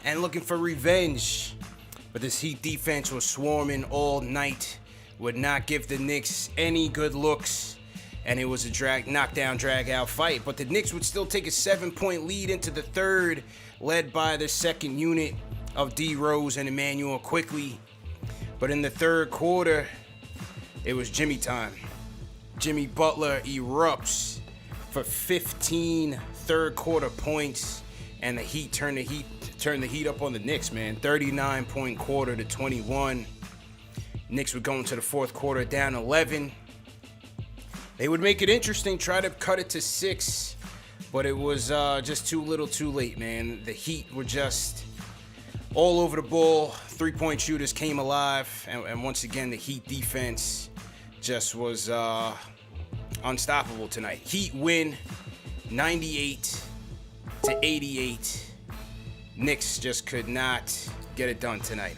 and looking for revenge. But this Heat defense was swarming all night, would not give the Knicks any good looks, and it was a knockdown, drag-out fight. But the Knicks would still take a 7-point lead into the third, led by the second unit of D. Rose and Emmanuel Quickly. But in the third quarter, it was Jimmy time. Jimmy Butler erupts for 15 third-quarter points, and the Heat turned the heat up on the Knicks, man. 39-point quarter to 21. Knicks would go into the fourth quarter down 11. They would make it interesting, try to cut it to 6, but it was just too little too late, man. The Heat were just all over the ball. Three-point shooters came alive, and once again, the Heat defense just was unstoppable tonight. Heat win 98-88. Knicks just could not get it done tonight.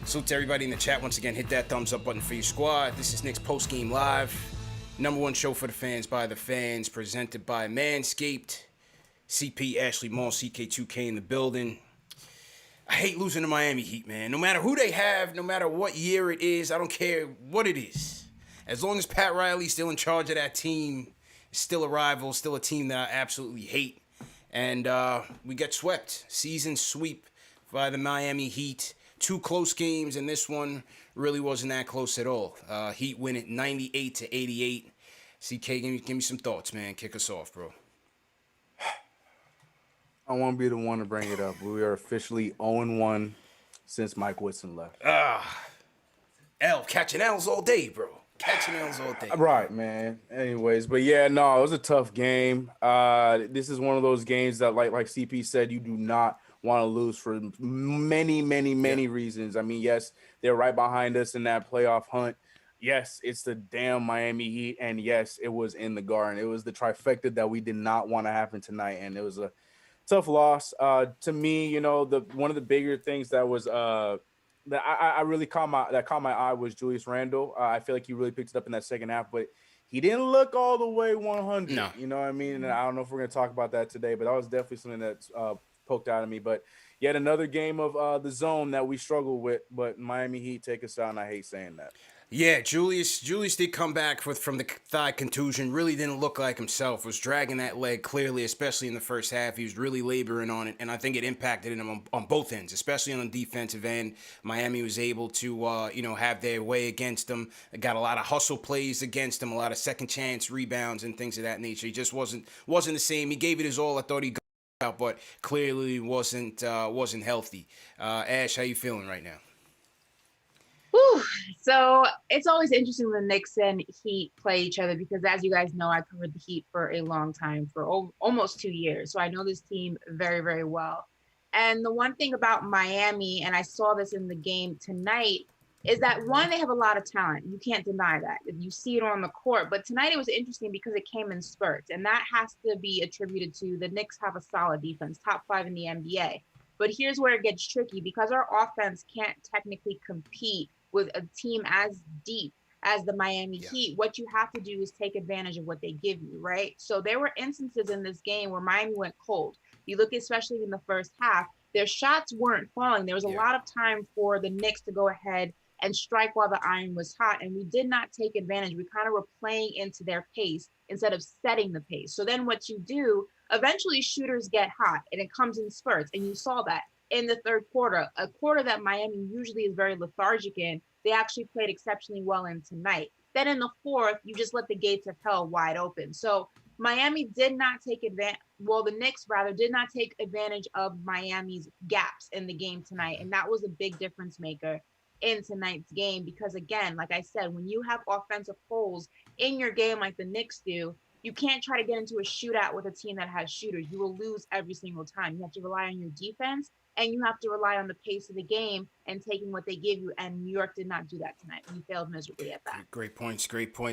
Salute to everybody in the chat. Once again, hit that thumbs up button for your squad. This is Knicks Post Game Live. #1 show for the fans, by the fans, presented by Manscaped. CP, Ashley Mall, CK2K in the building. I hate losing to Miami Heat, man. No matter who they have, no matter what year it is, I don't care what it is. As long as Pat Riley's still in charge of that team, still a rival, still a team that I absolutely hate. And we get swept. Season sweep by the Miami Heat. 2 close games, and this one really wasn't that close at all. Heat win it 98-88. CK, give me some thoughts, man. Kick us off, bro. I won't be the one to bring it up. We are officially 0-1 since Mike Woodson left. Catching L's all day, bro. Catching L's all day. Right, man. Anyways, but yeah, no, it was a tough game. This is one of those games that, like CP said, you do not want to lose for many reasons. I mean, yes, they're right behind us in that playoff hunt. Yes, it's the damn Miami Heat, and yes, it was in the Garden. It was the trifecta that we did not want to happen tonight, and it was a tough loss. To me, you know, one of the bigger things that was that I really caught my eye was Julius Randle. I feel like he really picked it up in that second half, but he didn't look all the way 100. No. You know what I mean? And I don't know if we're going to talk about that today, but that was definitely something that poked out of me. But yet another game of the zone that we struggle with, but Miami Heat take us out, and I hate saying that. Yeah, Julius did come back from the thigh contusion. Really didn't look like himself. Was dragging that leg clearly, especially in the first half. He was really laboring on it, and I think it impacted him on both ends, especially on the defensive end. Miami was able to, have their way against him. Got a lot of hustle plays against him, a lot of second chance rebounds and things of that nature. He just wasn't the same. He gave it his all. I thought he got out, but clearly wasn't healthy. Ash, how you feeling right now? Whew. So it's always interesting when the Knicks and Heat play each other because, as you guys know, I covered the Heat for a long time, for almost 2 years. So I know this team very, very well. And the one thing about Miami, and I saw this in the game tonight, is that, one, they have a lot of talent. You can't deny that. You see it on the court. But tonight it was interesting because it came in spurts. And that has to be attributed to the Knicks have a solid defense, top 5 in the NBA. But here's where it gets tricky because our offense can't technically compete with a team as deep as the Miami Heat. What you have to do is take advantage of what they give you, right? So there were instances in this game where Miami went cold. You look especially in the first half, their shots weren't falling. There was a lot of time for the Knicks to go ahead and strike while the iron was hot, and we did not take advantage. We kind of were playing into their pace instead of setting the pace. So then what you do, eventually shooters get hot, and it comes in spurts, and you saw that in the third quarter, a quarter that Miami usually is very lethargic in. They actually played exceptionally well in tonight. Then in the fourth, you just let the gates of hell wide open. So Miami did not take advantage. Well, the Knicks rather did not take advantage of Miami's gaps in the game tonight. And that was a big difference maker in tonight's game because, again, like I said, when you have offensive holes in your game like the Knicks do, you can't try to get into a shootout with a team that has shooters. You will lose every single time. You have to rely on your defense, and you have to rely on the pace of the game and taking what they give you. And New York did not do that tonight. We failed miserably at that. Great points.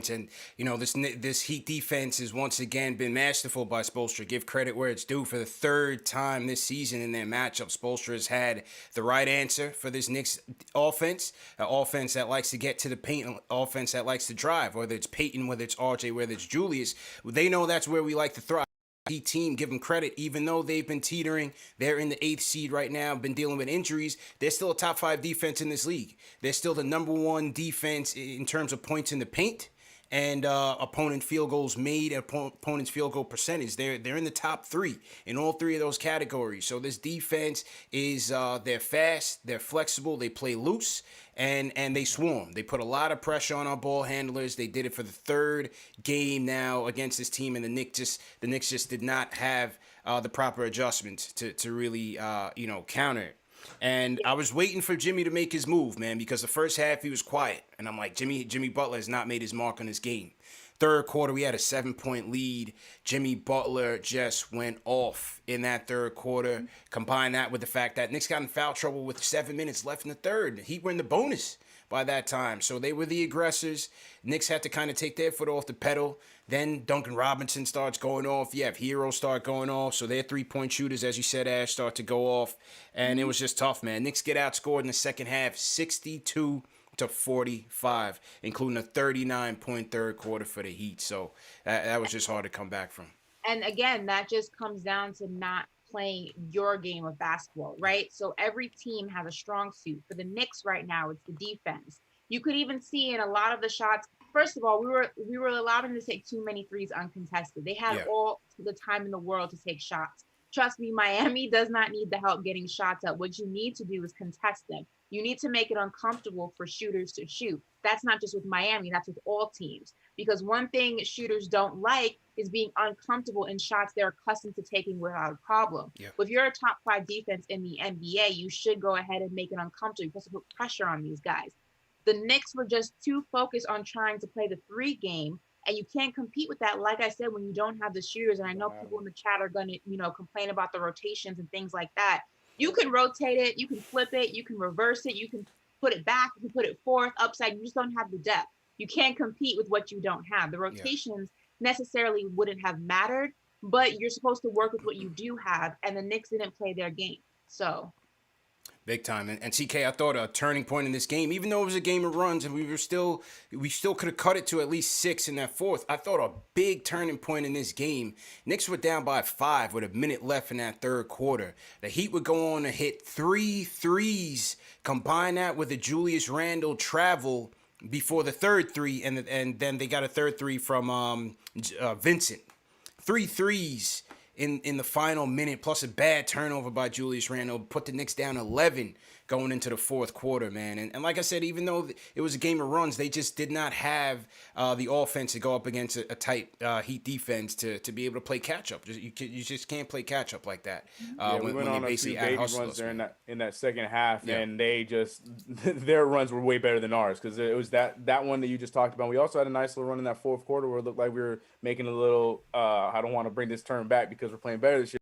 And, this Heat defense has once again been masterful by Spoelstra. Give credit where it's due. For the third time this season in their matchup, Spoelstra has had the right answer for this Knicks offense. An offense that likes to get to the paint, an offense that likes to drive, whether it's Peyton, whether it's RJ, whether it's Julius. They know that's where we like to thrive. Heat team, give them credit, even though they've been teetering. They're in the 8th seed right now, been dealing with injuries. They're still a top 5 defense in this league. They're still the number 1 defense in terms of points in the paint and opponent field goals made, opponent's field goal percentage. They're in the top 3 in all 3 of those categories. So this defense is they're fast, they're flexible, they play loose, and they swarm. They put a lot of pressure on our ball handlers. They did it for the 3rd game now against this team, and the Knicks just did not have the proper adjustments to really counter it. And I was waiting for Jimmy to make his move, man, because the first half he was quiet. And I'm like, Jimmy Butler has not made his mark on this game. 3rd quarter, we had a 7-point lead. Jimmy Butler just went off in that 3rd quarter. Combine that with the fact that Knicks got in foul trouble with 7 minutes left in the 3rd. Heat were in the bonus by that time. So they were the aggressors. Knicks had to kind of take their foot off the pedal. Then Duncan Robinson starts going off. You have Heroes start going off. So their 3-point shooters, as you said, Ash, start to go off. And it was just tough, man. Knicks get outscored in the second half, 62-45, including a 39-point 3rd quarter for the Heat. So that was just hard to come back from. And again, that just comes down to not playing your game of basketball, right? So every team has a strong suit. For the Knicks right now, it's the defense. You could even see in a lot of the shots. First of all, we were allowed them to take too many threes uncontested. They had all the time in the world to take shots. Trust me, Miami does not need the help getting shots up. What you need to do is contest them. You need to make it uncomfortable for shooters to shoot. That's not just with Miami, that's with all teams. Because one thing shooters don't like is being uncomfortable in shots they're accustomed to taking without a problem. Yeah. If you're a top 5 defense in the NBA, you should go ahead and make it uncomfortable. You're supposed to put pressure on these guys. The Knicks were just too focused on trying to play the 3 game, and you can't compete with that, like I said, when you don't have the shooters. And I know people in the chat are going to, complain about the rotations and things like that. You can rotate it, you can flip it, you can reverse it, you can put it back, you can put it forth, upside. You just don't have the depth. You can't compete with what you don't have. The rotations necessarily wouldn't have mattered, but you're supposed to work with what you do have, and the Knicks didn't play their game. So big time. And CK, I thought a turning point in this game, even though it was a game of runs and we still could have cut it to at least 6 in that 4th. I thought a big turning point in this game. Knicks were down by 5 with a minute left in that 3rd quarter. The Heat would go on to hit 3 threes. Combine that with a Julius Randle travel before the 3rd 3, and then they got a 3rd 3 from Vincent. 3 threes in the final minute, plus a bad turnover by Julius Randle, put the Knicks down 11 going into the 4th quarter, man. And like I said, even though it was a game of runs, they just did not have the offense to go up against a tight Heat defense to be able to play catch-up. You just can't play catch-up like that. We went on a few baby runs there in that second half, and they just their runs were way better than ours, because it was that one that you just talked about. We also had a nice little run in that 4th quarter where it looked like we were making a little I don't want to bring this term back because we're playing better this year,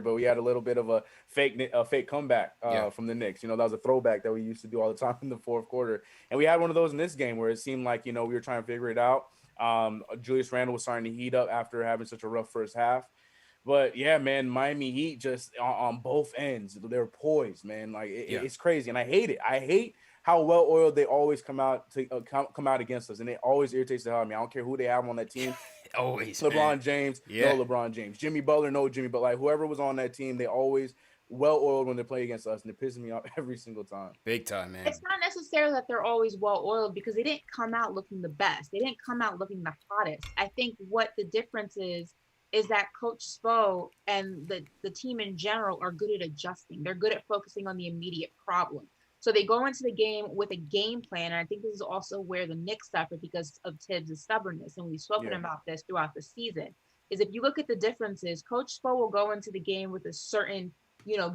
but we had a little bit of a fake comeback from the Knicks. That was a throwback that we used to do all the time in the 4th quarter. And we had one of those in this game where it seemed like, we were trying to figure it out. Julius Randle was starting to heat up after having such a rough first half. But yeah, man, Miami Heat just on both ends, they're poised, man. Like it's crazy, and I hate it. I hate how well oiled they always come out against us, and it always irritates the hell out of me. I don't care who they have on that team. Always LeBron James, no LeBron James. Jimmy Butler, no Jimmy Butler. Like whoever was on that team, they always well oiled when they play against us, and it pisses me off every single time. Big time, man. It's not necessarily that they're always well oiled, because they didn't come out looking the best. They didn't come out looking the hottest. I think what the difference is that Coach Spo and the team in general are good at adjusting. They're good at focusing on the immediate problem. So they go into the game with a game plan. And I think this is also where the Knicks suffer because of Tibbs' stubbornness. And we've spoken about this throughout the season, is if you look at the differences, Coach Spo will go into the game with a certain,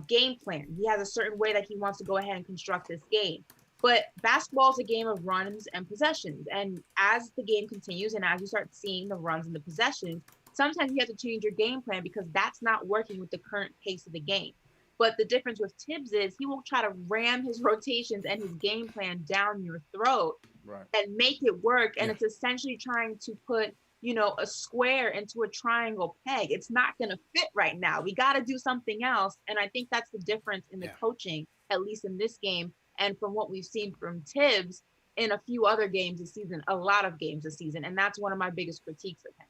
game plan. He has a certain way that he wants to go ahead and construct this game. But basketball is a game of runs and possessions. And as the game continues and as you start seeing the runs and the possessions, sometimes you have to change your game plan because that's not working with the current pace of the game. But the difference with Tibbs is he will try to ram his rotations and his game plan down your throat and make it work. And it's essentially trying to put, a square into a triangle peg. It's not going to fit right now. We got to do something else. And I think that's the difference in the coaching, at least in this game. And from what we've seen from Tibbs in a few other games this season, a lot of games this season. And that's one of my biggest critiques of him.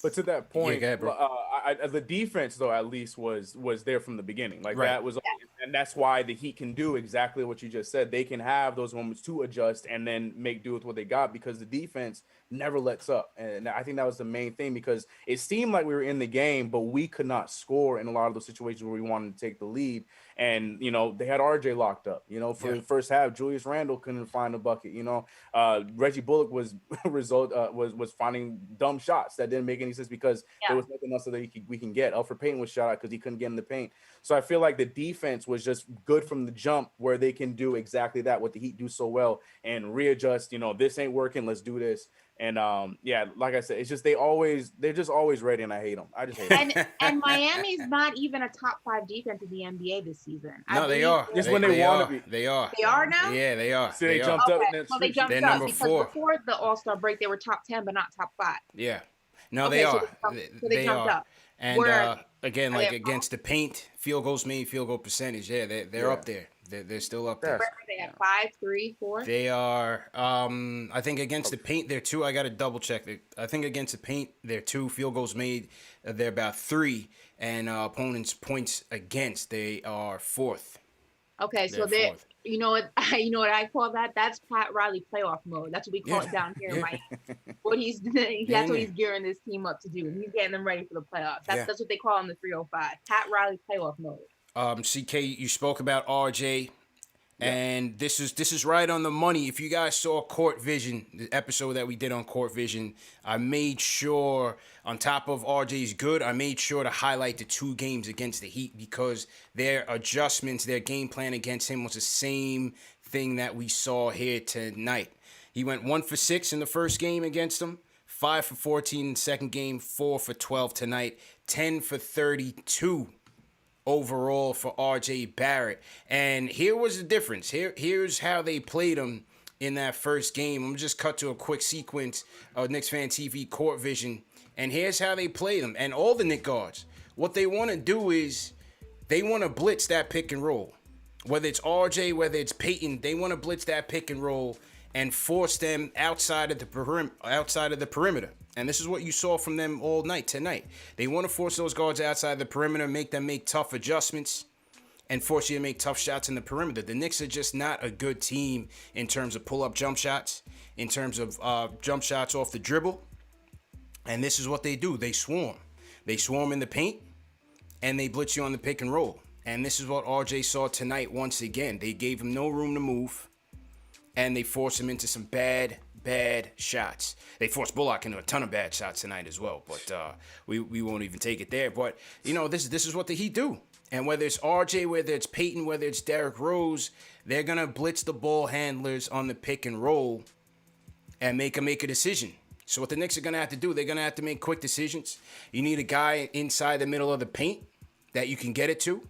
But to that point, the defense though at least was there from the beginning. Like Right. that was, and that's why the Heat can do exactly what you just said. They can have those moments to adjust and then make do with what they got because the defense never lets up. And I think that was the main thing because it seemed like we were in the game, but we could not score in a lot of those situations where we wanted to take the lead. And you know they had RJ locked up. You know for the first half, Julius Randle couldn't find a bucket. You know Reggie Bullock was was finding dumb shots that didn't make any sense because there was nothing else that we can get. Alfred Payton was shot out because he couldn't get in the paint. So I feel like the defense was just good from the jump where they can do exactly that, what the Heat do so well, and readjust. You know, this ain't working. Let's do this. And like I said, it's just they're just always ready, and I hate them. I just hate them. And Miami's not even a top 5 defense in the NBA this season. No, they are. Just when they want to be. They are. They are now? Yeah, they are. So they jumped up. So they jumped They're up number because 4. before the All-Star break, they were top 10, but not top 5. Yeah. No, Okay, they so are. they jumped up. And again, like against the paint, field goals made, field goal percentage. Yeah, they're up there. They're still up there. Where are they at? 5, 3, 4? They are. I think against the paint, they're 2. I got to double check. I think against the paint, they're 2. Field goals made, they're about 3. And opponents' points against, they are 4th. Okay, so they're 4th. You know what I call that? That's Pat Riley playoff mode. That's what we call it down here in Miami. What he's doing, that's what he's gearing this team up to do. He's getting them ready for the playoffs. That's what they call him, the 305. Pat Riley playoff mode. CK, you spoke about RJ, and this is right on the money. If you guys saw Court Vision, the episode that we did on Court Vision, I made sure, on top of RJ's good, I made sure to highlight the 2 games against the Heat because their adjustments, their game plan against him was the same thing that we saw here tonight. He went 1 for 6 in the first game against them, 5 for 14 in the second game, 4 for 12 tonight, 10 for 32 overall for RJ Barrett. And here was the difference. Here's how they played him in that first game. I'm going to just cut to a quick sequence of KnicksFanTV Court Vision. And here's how they played him. And all the Knick guards, what they want to do is they want to blitz that pick and roll. Whether it's RJ, whether it's Peyton, they want to blitz that pick and roll and force them outside of the perimeter. And this is what you saw from them all night tonight. They want to force those guards outside the perimeter, make them make tough adjustments, and force you to make tough shots in the perimeter. The Knicks are just not a good team in terms of pull-up jump shots, in terms of jump shots off the dribble. And this is what they do. They swarm. They swarm in the paint, and they blitz you on the pick and roll. And this is what RJ saw tonight once again. They gave him no room to move, and they forced him into some bad shots. They forced Bullock into a ton of bad shots tonight as well, but we won't even take it there. But, you know, this is what the Heat do. And whether it's RJ, whether it's Peyton, whether it's Derrick Rose, they're going to blitz the ball handlers on the pick and roll and make a decision. So what the Knicks are going to have to do, they're going to have to make quick decisions. You need a guy inside the middle of the paint that you can get it to,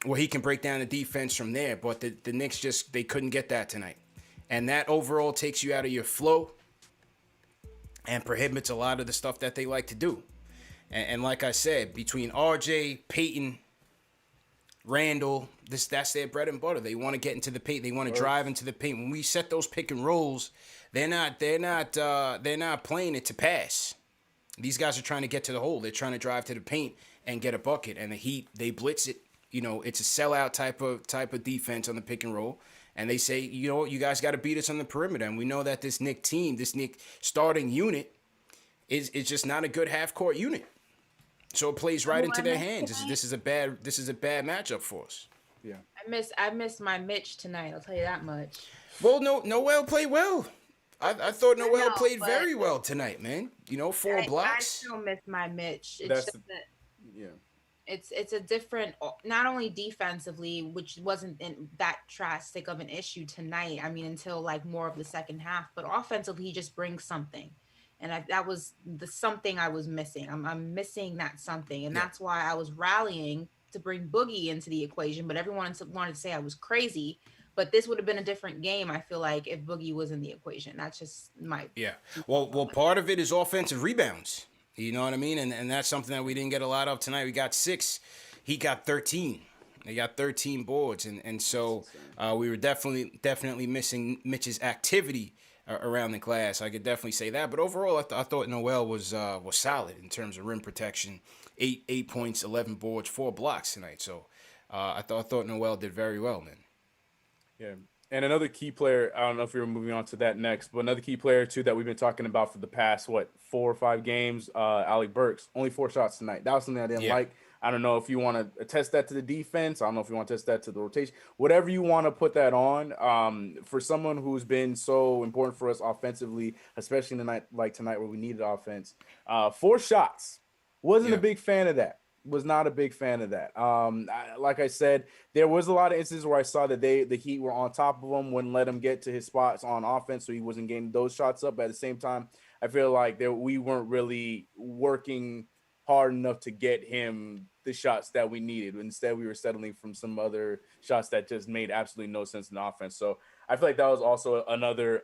where he can break down the defense from there. But the Knicks they couldn't get that tonight. And that overall takes you out of your flow and prohibits a lot of the stuff that they like to do. And like I said, between RJ, Peyton, Randall, that's their bread and butter. They want to get into the paint. They want to drive into the paint. When we set those pick and rolls, they're not playing it to pass. These guys are trying to get to the hole. They're trying to drive to the paint and get a bucket. And the Heat, they blitz it. You know, it's a sellout type of defense on the pick and roll. And they say, you know, you guys got to beat us on the perimeter. And we know that this Knick team, this Knick starting unit, is just not a good half-court unit. So it plays right into their hands. This is a bad matchup for us. Yeah. I miss my Mitch tonight. I'll tell you that much. Well, Noel played well. I thought Noel played very well tonight, man. You know, 4 blocks. I still miss my Mitch. It's just that. Yeah. It's a different, not only defensively, which wasn't that drastic of an issue tonight. I mean, until like more of the second half, but offensively, he just brings something, and that was the something I was missing. I'm missing that something, and that's why I was rallying to bring Boogie into the equation. But everyone wanted to say I was crazy. But this would have been a different game, I feel like, if Boogie was in the equation. That's just my Well, part of it is offensive rebounds. You know what I mean? And that's something that we didn't get a lot of tonight. We got 6. He got 13. They got 13 boards. And so we were definitely missing Mitch's activity around the glass. I could definitely say that. But overall, I thought Noel was solid in terms of rim protection. 8 points, 11 boards, 4 blocks tonight. So I thought Noel did very well, man. Yeah. And another key player, I don't know if you're moving on to that next, but another key player too that we've been talking about for the past 4 or 5 games, Alec Burks, only 4 shots tonight. That was something I didn't like. I don't know if you want to attest that to the defense. I don't know if you want to attest that to the rotation. Whatever you want to put that on. For someone who's been so important for us offensively, especially in a night like tonight where we needed offense, 4 shots. Wasn't a big fan of that. Was not a big fan of that. Like I said, there was a lot of instances where I saw that the Heat were on top of him, wouldn't let him get to his spots on offense, so he wasn't getting those shots up. But at the same time, I feel like we weren't really working hard enough to get him the shots that we needed. Instead, we were settling from some other shots that just made absolutely no sense in the offense. So I feel like that was also another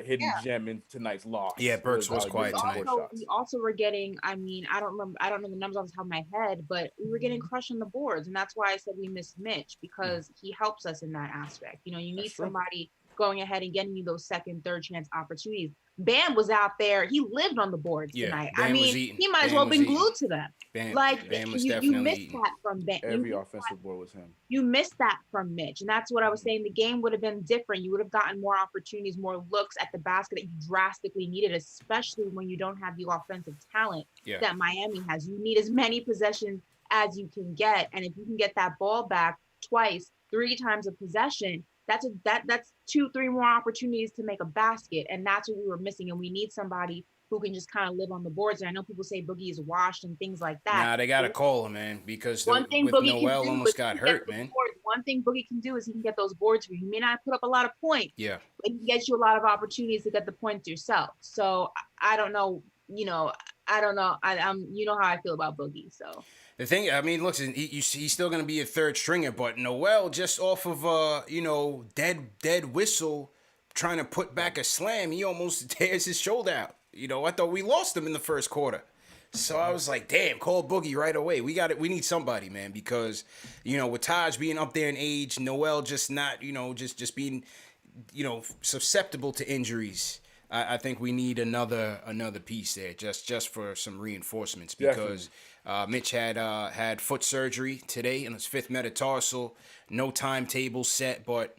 hidden gem in tonight's loss. Yeah, Burks was quiet tonight. We also were getting, I don't know the numbers off the top of my head, but we were getting crushed on the boards. And that's why I said we missed Mitch, because he helps us in that aspect. You need somebody going ahead and getting you those second, third chance opportunities. Bam was out there. He lived on the boards tonight. Bam he might as well have been glued to them. Bam was you missed eating. that from Bam. Every offensive board was him. You missed that from Mitch. And that's what I was saying. The game would have been different. You would have gotten more opportunities, more looks at the basket that you drastically needed, especially when you don't have the offensive talent that Miami has. You need as many possessions as you can get. And if you can get that ball back twice, 3 times a possession, that's 2-3 more opportunities to make a basket. And that's what we were missing. And we need somebody who can just kind of live on the boards. And I know people say Boogie is washed and things like that. Nah, they got to call him, man, because Noel almost got hurt, man. One thing Boogie can do is he can get those boards for you. He may not put up a lot of points, but he can get you a lot of opportunities to get the points yourself. So I don't know, I don't know. You know how I feel about Boogie, so. The thing, I mean, listen, he's still going to be a third stringer, but Noel, just off of, dead whistle, trying to put back a slam, he almost tears his shoulder out. I thought we lost him in the first quarter. So I was like, damn, call Boogie right away. We need somebody, man, because, with Taj being up there in age, Noel just not, just being, susceptible to injuries. I think we need another piece there, just for some reinforcements, because Mitch had foot surgery today in his 5th metatarsal. No timetable set, but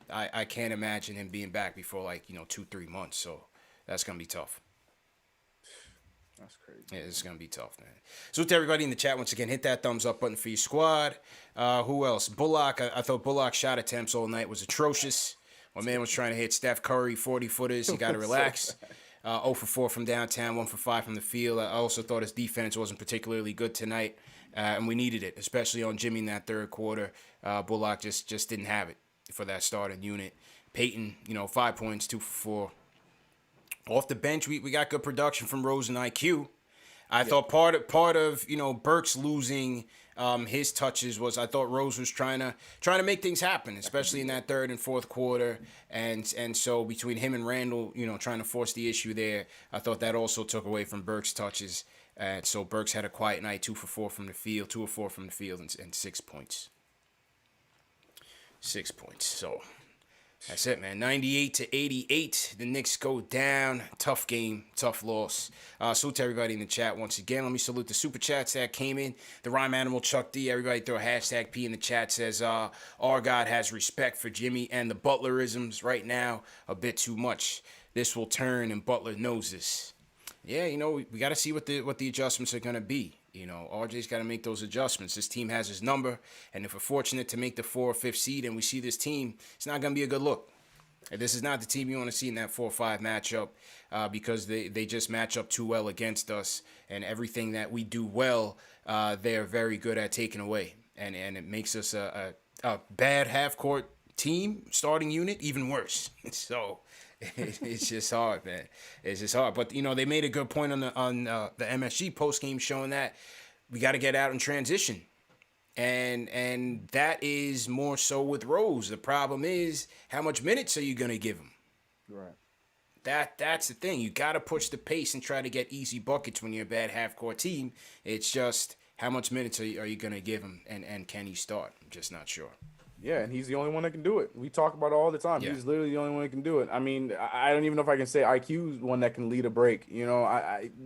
I can't imagine him being back before 2-3 months. So that's gonna be tough. That's crazy. Yeah, it's gonna be tough, man. So to everybody in the chat, once again, hit that thumbs up button for your squad. Who else? Bullock. I thought Bullock's shot attempts all night was atrocious. My man was trying to hit Steph Curry 40-footers. You got to relax. 0 for 4 from downtown, 1 for 5 from the field. I also thought his defense wasn't particularly good tonight, and we needed it, especially on Jimmy in that third quarter. Bullock just didn't have it for that starting unit. Peyton, 5 points, 2 for 4. Off the bench, we got good production from Rose and IQ. I thought part of Burks losing his touches was I thought Rose was trying to make things happen, especially in that third and fourth quarter, and so between him and Randall, trying to force the issue there, I thought that also took away from Burks' touches, and so Burks had a quiet night, 2 for 4 from the field, 2 or 4 from the field, and 6 points. 6 points. So that's it, man. 98-88. The Knicks go down. Tough game, tough loss. Salute to everybody in the chat once again. Let me salute the super chats that came in. The Rhyme Animal Chuck D. Everybody throw a hashtag P in the chat. Says, our God has respect for Jimmy and the Butlerisms right now. A bit too much. This will turn, and Butler knows this. Yeah, we got to see what the adjustments are going to be. RJ's got to make those adjustments. This team has his number, and if we're fortunate to make the 4th or 5th seed and we see this team, it's not going to be a good look. This is not the team you want to see in that 4-5 matchup because they just match up too well against us, and everything that we do well, they're very good at taking away, and it makes us a bad half-court team, starting unit, even worse. So it's just hard, man. It's just hard. But, they made a good point on the MSG postgame showing that we got to get out in transition. And that is more so with Rose. The problem is, how much minutes are you going to give him? Right. That's the thing. You got to push the pace and try to get easy buckets when you're a bad half-court team. It's just how much minutes are you going to give him, and can he start? I'm just not sure. Yeah, and he's the only one that can do it. We talk about it all the time. Yeah. He's literally the only one that can do it. I mean, I don't even know if I can say IQ is one that can lead a break. You know,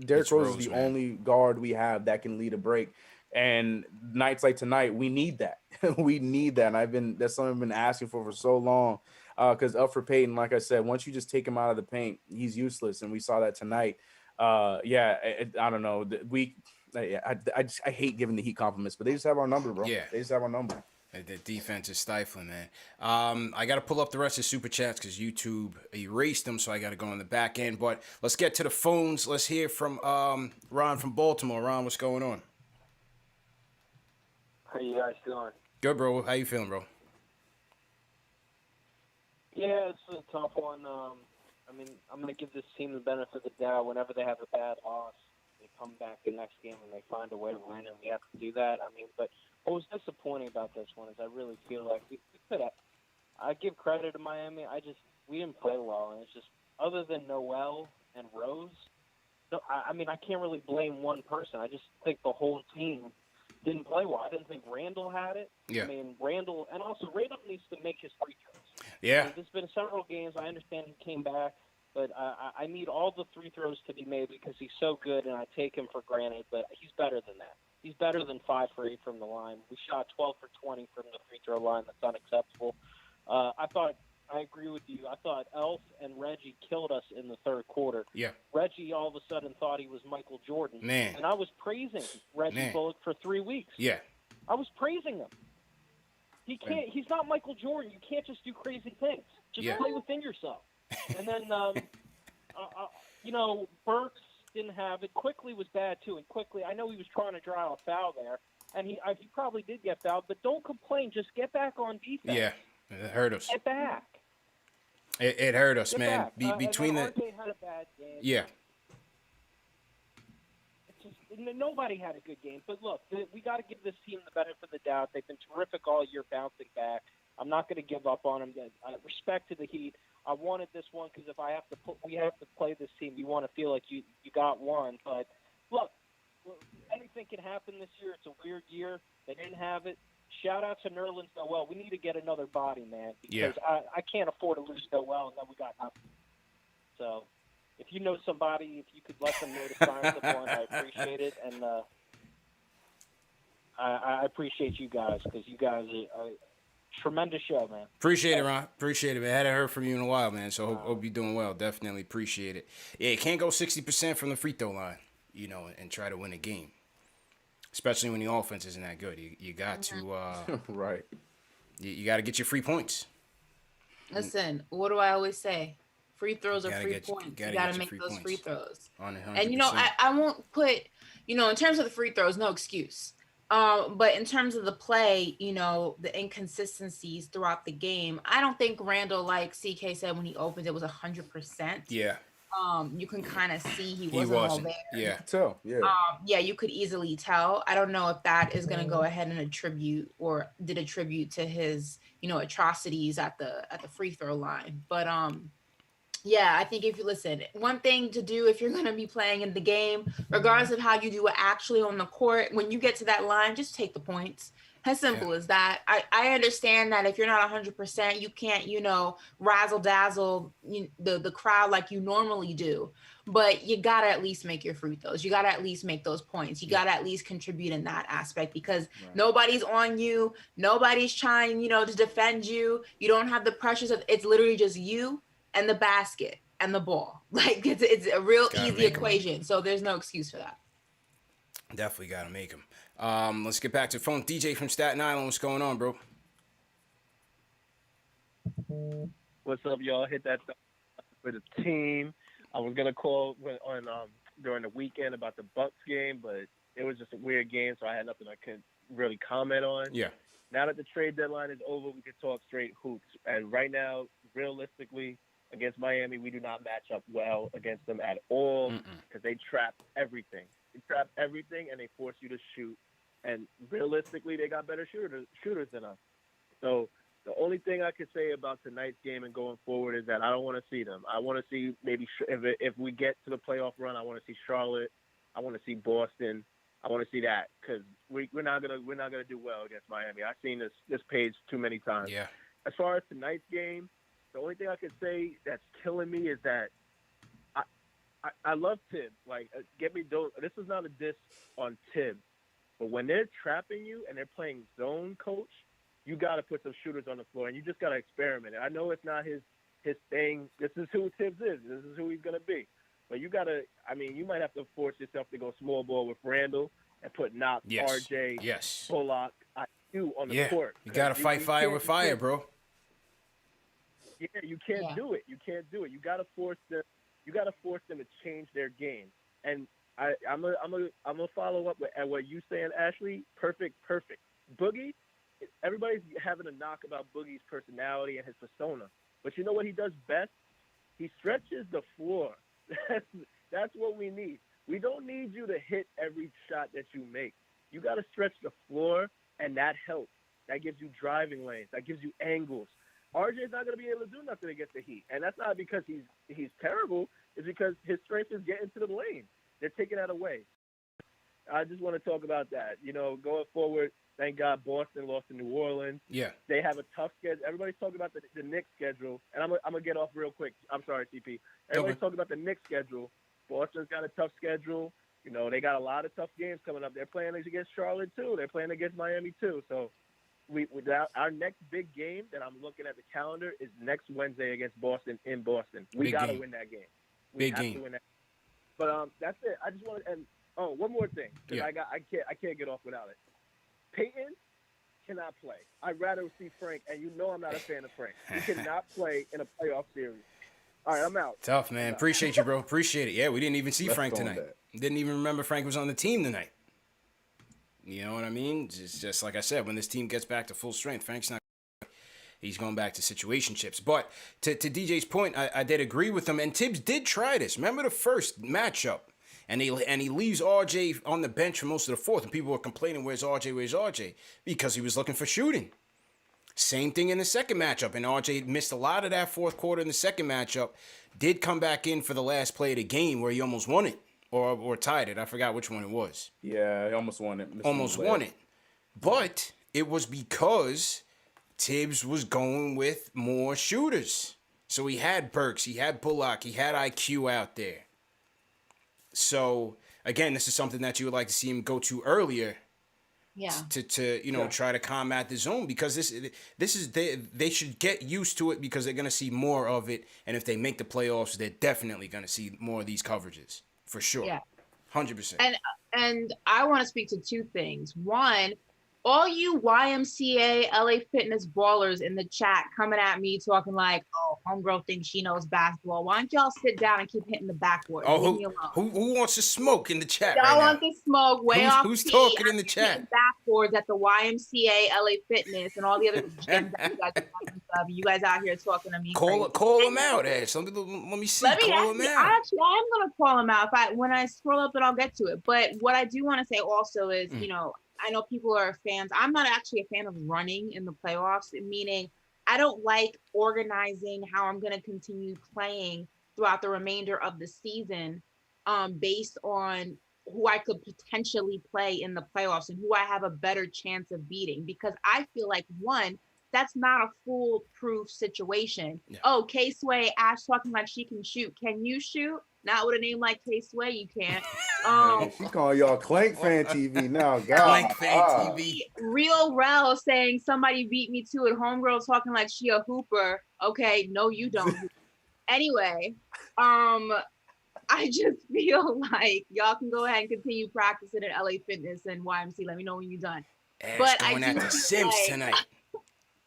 Derrick It's Rose is Rose, the man. only guard we have that can lead a break. And nights like tonight, we need that. We need that. And that's something I've been asking for so long. Because up for Peyton, like I said, once you just take him out of the paint, he's useless, and we saw that tonight. I don't know. I hate giving the Heat compliments, but they just have our number, bro. Yeah. They just have our number. The defense is stifling, man. I got to pull up the rest of the super chats because YouTube erased them, so I got to go on the back end. But let's get to the phones. Let's hear from Ron from Baltimore. Ron, what's going on? How you guys doing? Good, bro. How you feeling, bro? Yeah, it's a tough one. I mean, I'm going to give this team the benefit of the doubt. Whenever they have a bad loss, they come back the next game and they find a way to win, and we have to do that. I mean, but what was disappointing about this one is I really feel like we could have. I give credit to Miami. We didn't play well, and it's just other than Noel and Rose. No, I mean, I can't really blame one person. I just think the whole team didn't play well. I didn't think Randall had it. Yeah. I mean, Randall needs to make his free throws. Yeah. I mean, there's been several games. I understand he came back, but I need all the free throws to be made because he's so good, and I take him for granted. But he's better than that. He's better than 5 for 8 from the line. We shot 12 for 20 from the free throw line. That's unacceptable. I agree with you. I thought Elf and Reggie killed us in the third quarter. Yeah. Reggie all of a sudden thought he was Michael Jordan. Man. And I was praising Reggie Bullock for 3 weeks. Yeah. I was praising him. He's not Michael Jordan. You can't just do crazy things. Just play within yourself. And then, Burks didn't have it. Quickly was bad, too. And Quickly, I know he was trying to draw a foul there. And he probably did get fouled. But don't complain. Just get back on defense. Yeah. It hurt us. Get back. It hurt us, Get man. back. Between the RJ had a bad game. yeah. Nobody had a good game. But look, we got to give this team the benefit of the doubt. They've been terrific all year bouncing back. I'm not going to give up on them. Respect to the Heat. I wanted this one because if we have to play this team, you want to feel like you got one. But look, anything can happen this year. It's a weird year. They didn't have it. Shout out to Nerlens Noel. We need to get another body, man, because I can't afford to lose Noel, and then we got nothing. So if you know somebody, if you could let them know to sign someone, I appreciate it. And I appreciate you guys because you guys are a tremendous show, man. Appreciate it, Ron. Appreciate it, man. Hadn't heard from you in a while, man. So hope you're doing well. Definitely appreciate it. Yeah, you can't go 60% from the free throw line, and try to win a game. Especially when the offense isn't that good. You got to Right. You got to get your free points. Listen, what do I always say? Free throws are free points. You got to make those free throws. And I won't put, in terms of the free throws, no excuse. But in terms of the play, the inconsistencies throughout the game, I don't think Randall, like CK said when he opened, it was 100%. Yeah. You can kind of see he wasn't all there. Yeah. So, yeah. You could easily tell. I don't know if that is going to go ahead and attribute to his, atrocities at the free throw line. But I think if you listen, one thing to do if you're going to be playing in the game, regardless of how you do it actually on the court, when you get to that line, just take the points. As simple as that. I understand that if you're not 100%, you can't, razzle dazzle the crowd like you normally do. But you got to at least make your free throws. You got to at least make those points. You got to at least contribute in that aspect because nobody's on you. Nobody's trying, to defend you. You don't have the pressures of it's literally just you and the basket and the ball. Like it's a real easy equation. So there's no excuse for that. Definitely got to make them. Let's get back to the phone. DJ from Staten Island, what's going on, bro? What's up, y'all? Hit that for the team. I was gonna call on during the weekend about the Bucks game, but it was just a weird game, so I had nothing I could really comment on. Yeah. Now that the trade deadline is over, we can talk straight hoops. And right now, realistically, against Miami, we do not match up well against them at all because they trap everything. They trap everything, and they force you to shoot. And realistically, they got better shooters than us. So the only thing I could say about tonight's game and going forward is that I don't want to see them. I want to see maybe if we get to the playoff run, I want to see Charlotte. I want to see Boston. I want to see that because we're not gonna do well against Miami. I've seen this page too many times. Yeah. As far as tonight's game, the only thing I can say that's killing me is that I love Tibbs. Like, this is not a diss on Tibbs, but when they're trapping you and they're playing zone coach, you got to put some shooters on the floor, and you just got to experiment. I know it's not his thing. This is who Tibbs is. This is who he's going to be. But you got to – I mean, you might have to force yourself to go small ball with Randall and put Knox, RJ, Bullock, IQ on the court. You got to fight fire with fire, bro. Yeah, you can't do it. You can't do it. You got to force them. You got to force them to change their game. And I'm gonna follow up at what you saying, Ashley. Perfect. Boogie. Everybody's having a knock about Boogie's personality and his persona, but you know what he does best? He stretches the floor. That's what we need. We don't need you to hit every shot that you make. You got to stretch the floor, and that helps. That gives you driving lanes. That gives you angles. RJ's not going to be able to do nothing against the Heat, and that's not because he's terrible. It's because his strength is getting to the lane. They're taking that away. I just want to talk about that. You know, going forward, thank God Boston lost to New Orleans. Yeah. They have a tough schedule. Everybody's talking about the Knicks schedule, and I'm going to get off real quick. I'm sorry, CP. Everybody's talking about the Knicks schedule. Boston's got a tough schedule. You know, they got a lot of tough games coming up. They're playing against Charlotte, too. They're playing against Miami, too. So our next big game that I'm looking at the calendar is next Wednesday against Boston in Boston. We got to win that game. We have to win that. But that's it. I just want to – and one more thing, because I can't get off without it. Peyton cannot play. I'd rather see Frank, and you know I'm not a fan of Frank. He cannot play in a playoff series. All right, I'm out. Tough, man. Appreciate you, bro. Appreciate it. Yeah, we didn't even see Frank tonight. Didn't even remember Frank was on the team tonight. You know what I mean? Just like I said, when this team gets back to full strength, Frank's not. He's going back to situationships. But to DJ's point, I did agree with him. And Tibbs did try this. Remember the first matchup? And he leaves RJ on the bench for most of the fourth. And people were complaining, where's RJ? Because he was looking for shooting. Same thing in the second matchup. And RJ missed a lot of that fourth quarter in the second matchup. Did come back in for the last play of the game where he almost won it. Or tied it. I forgot which one it was. Yeah, he almost won it. Almost won it. But it was because Tibbs was going with more shooters. So he had Burks, he had Bullock, he had IQ out there. So, again, this is something that you would like to see him go to earlier. Yeah. To try to combat the zone, because this is they should get used to it, because they're going to see more of it. And if they make the playoffs, they're definitely going to see more of these coverages. For sure. Yeah. 100%. And I want to speak to two things. One, all you YMCA LA Fitness ballers in the chat coming at me talking like, oh, homegirl thinks she knows basketball. Why don't y'all sit down and keep hitting the backboard? Oh, who wants to smoke in the chat y'all right want now? to smoke Who's talking in the chat? Backboards at the YMCA LA Fitness and all the other gyms that you guys are talking stuff. You guys out here talking to me. Call them out, Ash. Let me see. Call them out. I am going to call them out when I scroll up, and I'll get to it. But what I do want to say also is, I know people are fans. I'm not actually a fan of running in the playoffs, meaning I don't like organizing how I'm going to continue playing throughout the remainder of the season based on who I could potentially play in the playoffs and who I have a better chance of beating. Because I feel like, one, that's not a foolproof situation. Yeah. Oh, K-Sway, Ash talking like she can shoot. Can you shoot? Not with a name like K-Sway, you can't. She calling y'all KnicksFanTV now. God. KnicksFanTV. Real Rel saying somebody beat me to it. Homegirl talking like she a hooper. Okay, no, you don't. Anyway, I just feel like y'all can go ahead and continue practicing at LA Fitness and YMC. Let me know when you're done. But going at the Sims tonight.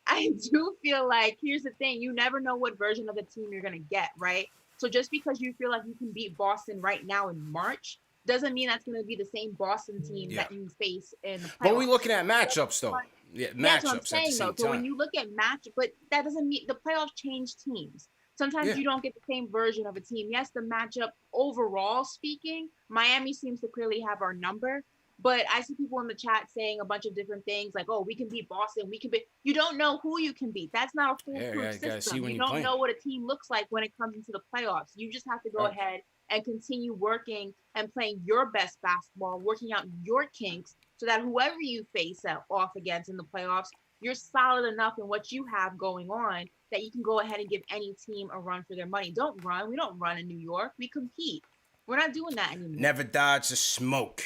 I do feel like, here's the thing, you never know what version of the team you're going to get, right? So just because you feel like you can beat Boston right now in March doesn't mean that's going to be the same Boston team that you face in the playoffs. But we're looking at matchups, though. Yeah, matchups that's what I'm saying, at the same time. So when you look at but that doesn't mean the playoffs change teams. Sometimes you don't get the same version of a team. Yes, the matchup overall speaking, Miami seems to clearly have our number. But I see people in the chat saying a bunch of different things like, oh, we can beat Boston. We can beat. You don't know who you can beat. That's not a foolproof system. You don't know what a team looks like when it comes into the playoffs. You just have to go ahead and continue working and playing your best basketball, working out your kinks, so that whoever you face off against in the playoffs, you're solid enough in what you have going on that you can go ahead and give any team a run for their money. Don't run. We don't run in New York. We compete. We're not doing that anymore. Never dodge the smoke.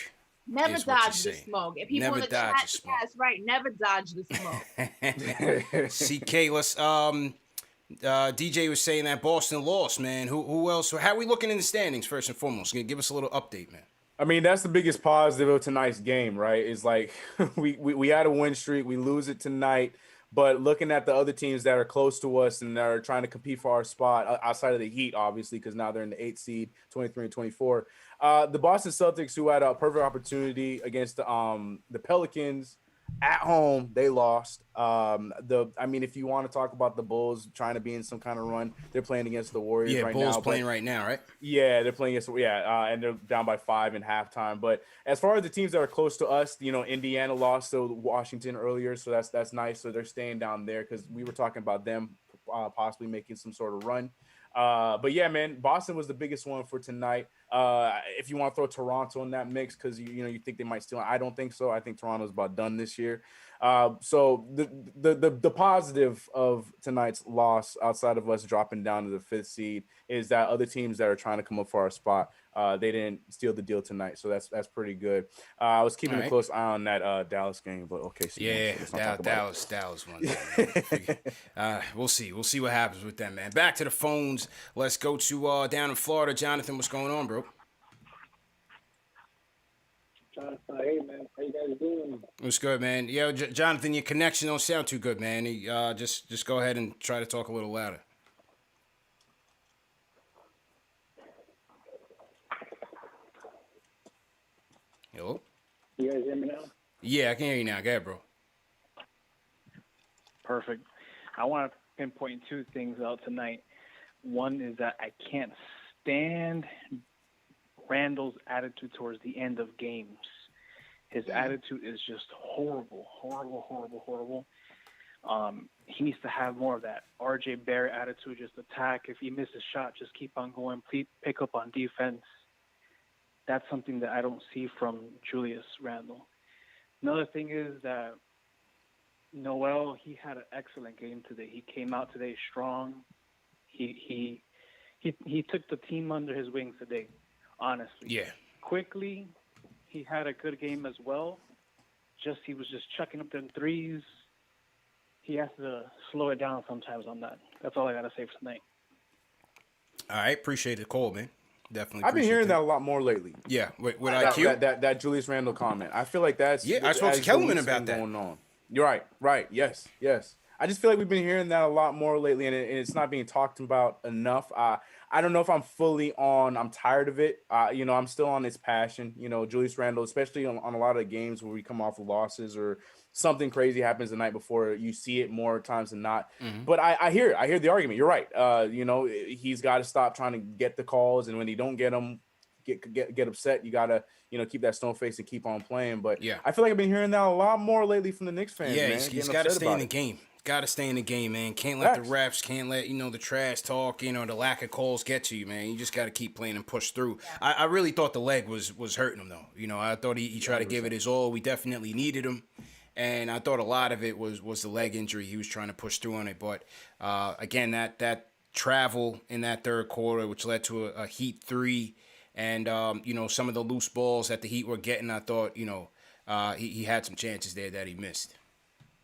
Never is what you're dodge the saying. smoke. If people Never in the dodge chat, the smoke. that's right. Never dodge the smoke. CK, let's DJ was saying that Boston lost, man. Who else? How are we looking in the standings first and foremost? Give us a little update, man. I mean, that's the biggest positive of tonight's game, right? Is like we had a win streak, we lose it tonight, but looking at the other teams that are close to us and that are trying to compete for our spot outside of the Heat, obviously, because now they're in the 8th seed, 23 and 24. The Boston Celtics, who had a perfect opportunity against the Pelicans at home, they lost. I mean, if you want to talk about the Bulls trying to be in some kind of run, they're playing against the Warriors right now. Yeah, Bulls playing right now, right? Yeah, they're playing against and they're down by 5 in halftime. But as far as the teams that are close to us, Indiana lost to Washington earlier, so that's nice. So they're staying down there because we were talking about them possibly making some sort of run. But yeah, man, Boston was the biggest one for tonight. If you want to throw Toronto in that mix, because you think they might steal, I don't think so. I think Toronto's about done this year. So the positive of tonight's loss, outside of us dropping down to the 5th seed, is that other teams that are trying to come up for our spot, they didn't steal the deal tonight. So that's pretty good. I was keeping a close eye on that Dallas game, but okay. So Dallas won. We'll see. We'll see what happens with them, man. Back to the phones. Let's go to down in Florida. Jonathan, what's going on, bro? Hey, man. How you guys doing? What's good, man? Yo, Jonathan, your connection don't sound too good, man. Just go ahead and try to talk a little louder. Hello? You guys hear me now? Yeah, I can hear you now. Go ahead, bro. Perfect. I want to pinpoint 2 things out tonight. One is that I can't stand Randall's attitude towards the end of games. His attitude is just horrible. He needs to have more of that RJ Barrett attitude, just attack. If he misses a shot, just keep on going. Please pick up on defense. That's something that I don't see from Julius Randle. Another thing is that Noel, he had an excellent game today. He came out today strong. He took the team under his wings today, honestly. Yeah. Quickly, he had a good game as well. He was just chucking up them threes. He has to slow it down sometimes on that. That's all I got to say for tonight. All right. Appreciate the call, man. Definitely. I've been hearing that a lot more lately. Yeah. With IQ? That Julius Randle comment. I feel like that's... Yeah, I spoke to Kellerman about that. Going on. You're right. Yes. I just feel like we've been hearing that a lot more lately, and it's not being talked about enough. I don't know if I'm fully on. I'm tired of it. I'm still on its passion. Julius Randle, especially on a lot of games where we come off of losses or something crazy happens the night before, you see it more times than not. Mm-hmm. But I hear the argument. You're right. He's got to stop trying to get the calls, and when he don't get them, get upset. You gotta keep that stone face and keep on playing. But yeah, I feel like I've been hearing that a lot more lately from the Knicks fans. Yeah, man, he's got to stay in the game. Got to stay in the game, man. Can't let the refs, can't let the trash talk, the lack of calls get to you, man. You just got to keep playing and push through. I really thought the leg was hurting him though. I thought he tried to give it his all. We definitely needed him, and I thought a lot of it was the leg injury. He was trying to push through on it, but again, that travel in that third quarter, which led to a Heat 3, and some of the loose balls that the Heat were getting, I thought he had some chances there that he missed.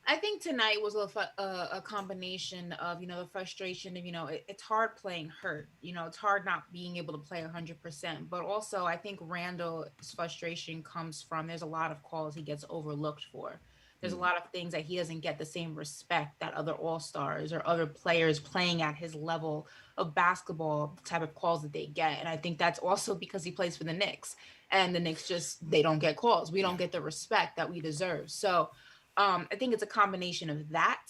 I think tonight was a combination of, the frustration of, it's hard playing hurt. It's hard not being able to play 100%. But also, I think Randall's frustration comes from there's a lot of calls he gets overlooked for. There's a lot of things that he doesn't get the same respect that other all-stars or other players playing at his level of basketball type of calls that they get. And I think that's also because he plays for the Knicks. And the Knicks they don't get calls. We don't get the respect that we deserve. So I think it's a combination of that.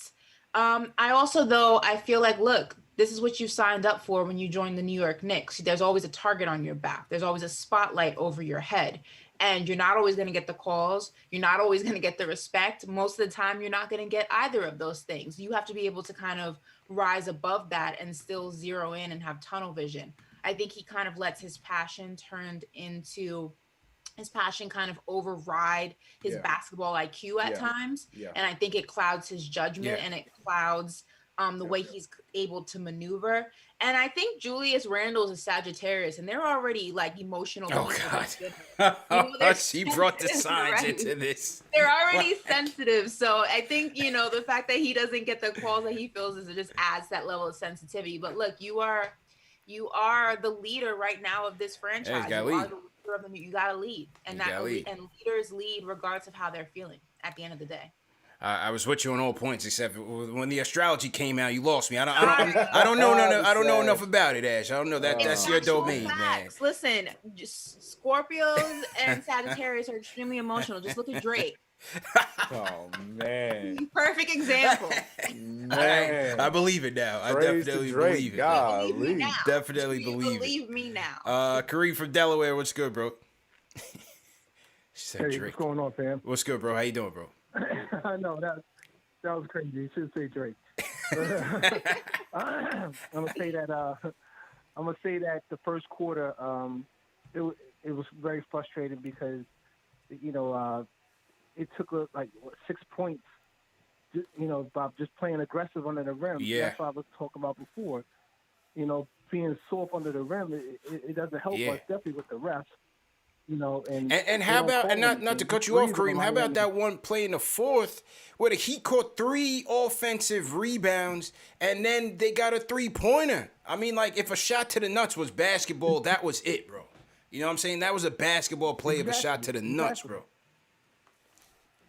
I also, though, I feel like, look, this is what you signed up for when you joined the New York Knicks. There's always a target on your back. There's always a spotlight over your head. And you're not always going to get the calls. You're not always going to get the respect. Most of the time, you're not going to get either of those things. You have to be able to kind of rise above that and still zero in and have tunnel vision. I think he kind of lets his passion kind of override his basketball IQ at times. Yeah. And I think it clouds his judgment and it clouds the way he's able to maneuver. And I think Julius Randle's a Sagittarius, and they're already like emotional. Oh God! She brought the signs into this. They're already sensitive, so I think the fact that he doesn't get the calls that he feels is just adds that level of sensitivity. But look, you are the leader right now of this franchise. You gotta lead. You gotta lead, and leaders lead regardless of how they're feeling at the end of the day. I was with you on all points, except when the astrology came out, you lost me. I don't know enough about it, Ash. I don't know that. That's your domain, man. Listen, just Scorpios and Sagittarius are extremely emotional. Just look at Drake. Oh man! Perfect example. Man, I believe it now. I definitely believe it. Definitely believe it. Believe me now. Kareem from Delaware, what's good, bro? Hey, what's going on, fam? What's good, bro? How you doing, bro? I know that was crazy. You should say Drake. I'm gonna say that the first quarter, it was very frustrating because it took 6 points, by just playing aggressive under the rim. Yeah. That's what I was talking about before. Being soft under the rim, it doesn't help us, definitely with the refs. And how about, and not to cut you off, Kareem, how about that one play in the fourth where the Heat caught 3 offensive rebounds and then they got a 3-pointer? I mean, like, if a shot to the nuts was basketball, that was it, bro. You know what I'm saying? That was a basketball play of a shot to the nuts, bro.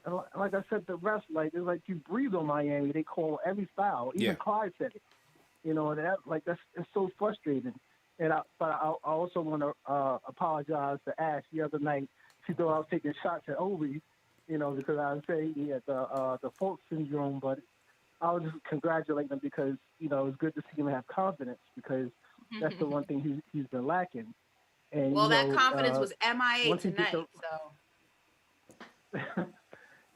And like I said, the refs, it's like you breathe on Miami. They call every foul. Even Clyde said it. It's so frustrating. But I also want to apologize to Ash the other night. She thought I was taking shots at Obi, because I would say he had the fault syndrome. But I would just congratulate him because it was good to see him have confidence because that's the one thing he's been lacking. And that confidence was MIA tonight.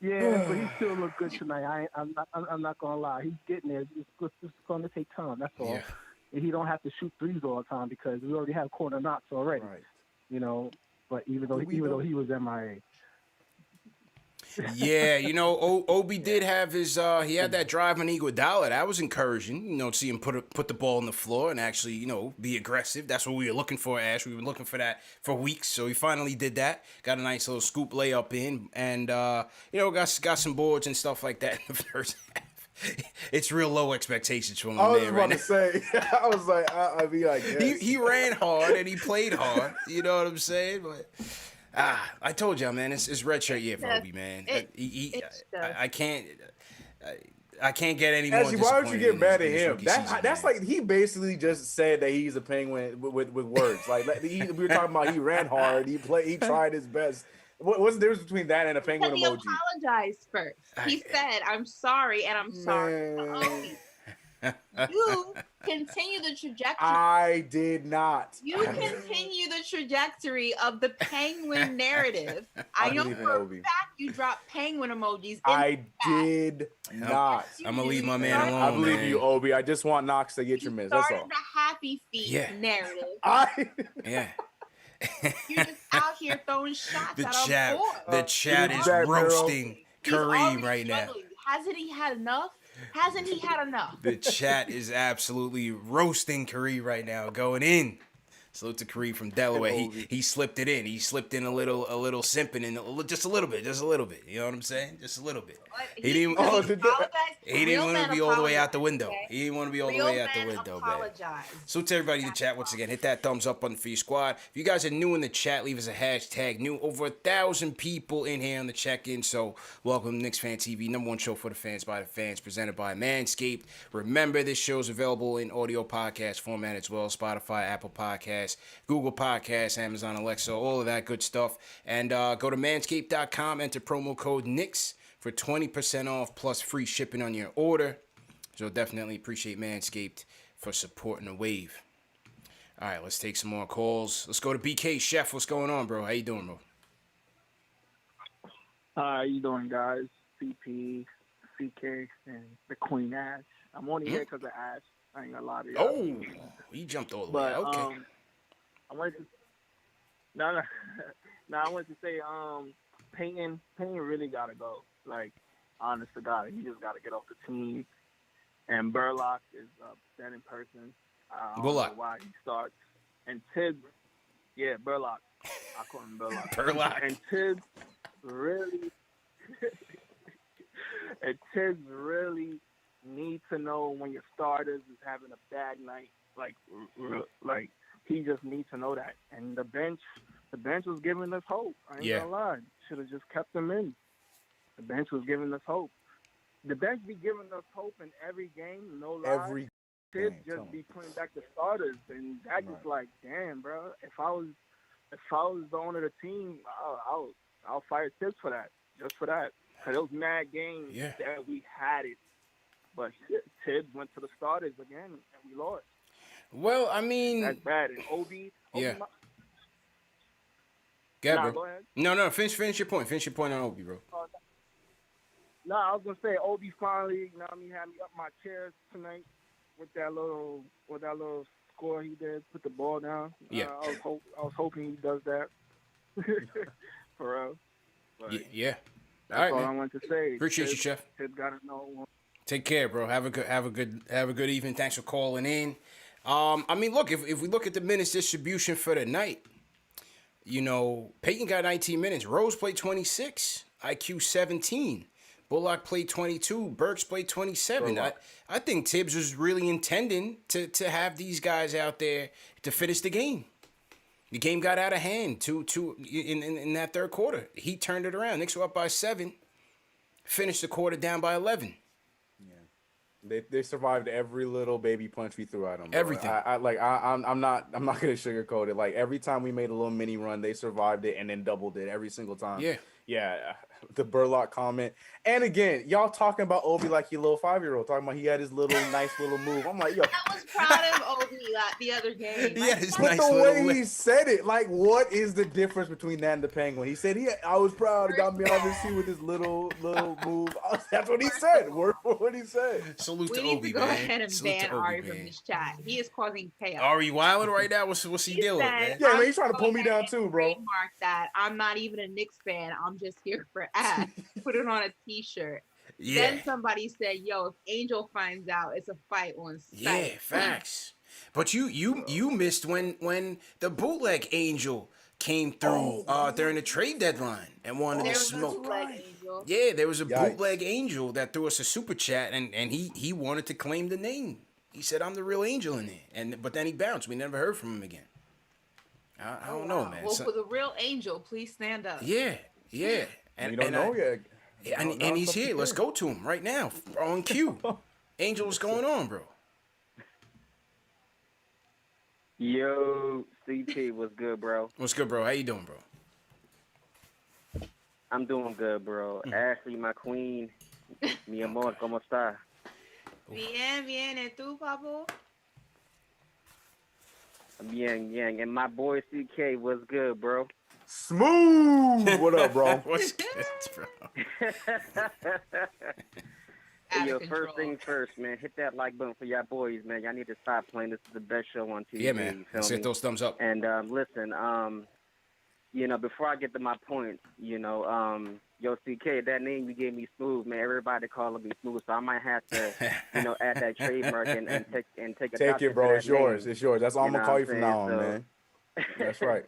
Yeah, but he still looked good tonight. I'm not gonna lie. He's getting there. It's going to take time. That's all. Yeah. And he don't have to shoot threes all the time because we already have corner knocks already. Right. But even though he was MIA. Yeah, Obi did have his. He had that drive on Iguodala. That was encouraging. To see him put the ball on the floor and actually, be aggressive. That's what we were looking for, Ash. We've been looking for that for weeks. So he finally did that. Got a nice little scoop layup in, and got some boards and stuff like that in the first half. It's real low expectations from my man right now. I was about to say. I was like, I'd be like, yes. He ran hard and he played hard. You know what I'm saying? But. I told y'all, man. It's red shirt year for Obi, man. I can't get any more. Actually, why don't you get mad at him? That's like he basically just said that he's a Penguin with words. Like we were talking about, he ran hard, he tried his best. What's the difference between that and a Penguin emoji? He apologized first. He said, "I'm sorry," and I'm sorry. You continue the trajectory. I did not. You continue the trajectory of the Penguin narrative. I know for a fact you dropped Penguin emojis. I did not. I'm gonna leave my man alone. I believe you, Obi. I just want Knox to get your miss. That's all. The happy feet narrative. You're just out here throwing shots The chat is roasting Kareem right now. Hasn't he had enough? Hasn't he had enough? The chat is absolutely roasting Kareem right now, going in. Salute to Kareem from Delaware. He slipped it in. He slipped in a little simping in just a little bit. You know what I'm saying? Just a little bit. He didn't want to be all the way out the window. Okay? He didn't want to be all the way out the window, man. Salute to everybody in the chat once again. Hit that thumbs up button for your squad. If you guys are new in the chat, leave us a hashtag new. Over 1,000 people in here on the check-in. So welcome to KnicksFanTV, #1 show for the fans by the fans, presented by Manscaped. Remember, this show is available in audio podcast format as well. Spotify, Apple Podcasts, Google Podcasts, Amazon Alexa, all of that good stuff. And go to manscaped.com, enter promo code Knicks for 20% off plus free shipping on your order. So definitely appreciate Manscaped for supporting the wave. All right, let's take some more calls. Let's go to BK. Chef, what's going on, bro? How you doing, bro? How you doing, guys? CP, CK, and the Queen Ash. I'm only here because of Ash. I ain't gonna lie to you. Oh, he jumped all the way. Okay. I wanted to no no no. I wanted to say Payton really gotta go. Like honest to God, he just gotta get off the team. And Burlock is a upsetting person. I don't know why he starts. And Tibbs, yeah, Burlock. I call him Burlock. Burlock. And Tibbs really and Tibbs really need to know when your starters is having a bad night. Like he just needs to know that. And the bench was giving us hope. I ain't gonna lie. Should have just kept them in. The bench was giving us hope. The bench be giving us hope in every game, no lie. Every Tibbs just be putting back the starters, and that just like, damn, bro. If I was the owner of the team, I'll fire Tibbs for that, just for that. Cause those mad games that we had it, but Tibbs went to the starters again, and we lost. Well, I mean, that's bad. And Obi yeah. Go ahead. No. Finish your point. Finish your point on Obi, bro. No, I was gonna say Obi finally, had me up my chair tonight with that little score he did, put the ball down. Yeah. I was hoping he does that. For real. But yeah. That's all I wanted to say. Appreciate you, Chef. Tibbs gotta know. Take care, bro. Have a good evening. Thanks for calling in. I mean, look, if we look at the minutes distribution for the night, Payton got 19 minutes. Rose played 26. IQ 17. Bullock played 22. Burks played 27. I think Tibbs was really intending to have these guys out there to finish the game. The game got out of hand in that third quarter. He turned it around. Knicks were up by 7. Finished the quarter down by 11. They survived every little baby punch we threw at them. Bro. Everything. I'm not gonna sugarcoat it. Like every time we made a little mini run, they survived it and then doubled it every single time. Yeah. The Burlock comment. And again, y'all talking about Obi like he little 5-year-old, talking about he had his little nice little move. I'm like, yo. I was proud of Obi the other game. Yeah, his but nice the little way he said it, like, what is the difference between that and the Penguin? He said I was proud. He got me obviously with his little move. That's what he said. Word for what he said. Salute to We need Obi, to go man. ahead and Salute ban to Obi, Ari man. from this chat. He is causing chaos. Ari wilding right now. What's he dealing with, man? Yeah, man, he's trying to pull me down too, bro. Trademark that. I'm not even a Knicks fan. I'm just here for ads. Put it on a t-shirt. Yeah. Then somebody said, yo, if Angel finds out, it's a fight on site. Yeah, facts. But you missed when the bootleg Angel came through during the trade deadline and wanted to smoke. Yeah, there was a bootleg Angel that threw us a super chat and he wanted to claim the name. He said, I'm the real Angel in there. But then he bounced. We never heard from him again. I don't know, man. Well, for the real Angel, please stand up. Yeah. And you don't know yet. And he's here. Let's go to him right now on cue. Angel, what's going on, bro? Yo, CP, what's good, bro? What's good, bro? How you doing, bro? I'm doing good, bro. Ashley, my queen. Mi amor, ¿cómo está? Bien, ¿y tú, papo? Bien. And my boy CK, what's good, bro? Smooth. What up, bro? What's good, bro? Hey, yo, first thing first, man. Hit that like button for y'all boys, man. Y'all need to stop playing. This is the best show on TV. Yeah, man. Let's hit those thumbs up. And listen, before I get to my point, yo, CK, that name you gave me, Smooth, man. Everybody calling me Smooth, so I might have to, add that trademark and take a take it, bro. It's yours. It's yours. That's all I'm gonna call you from now on, man. That's right.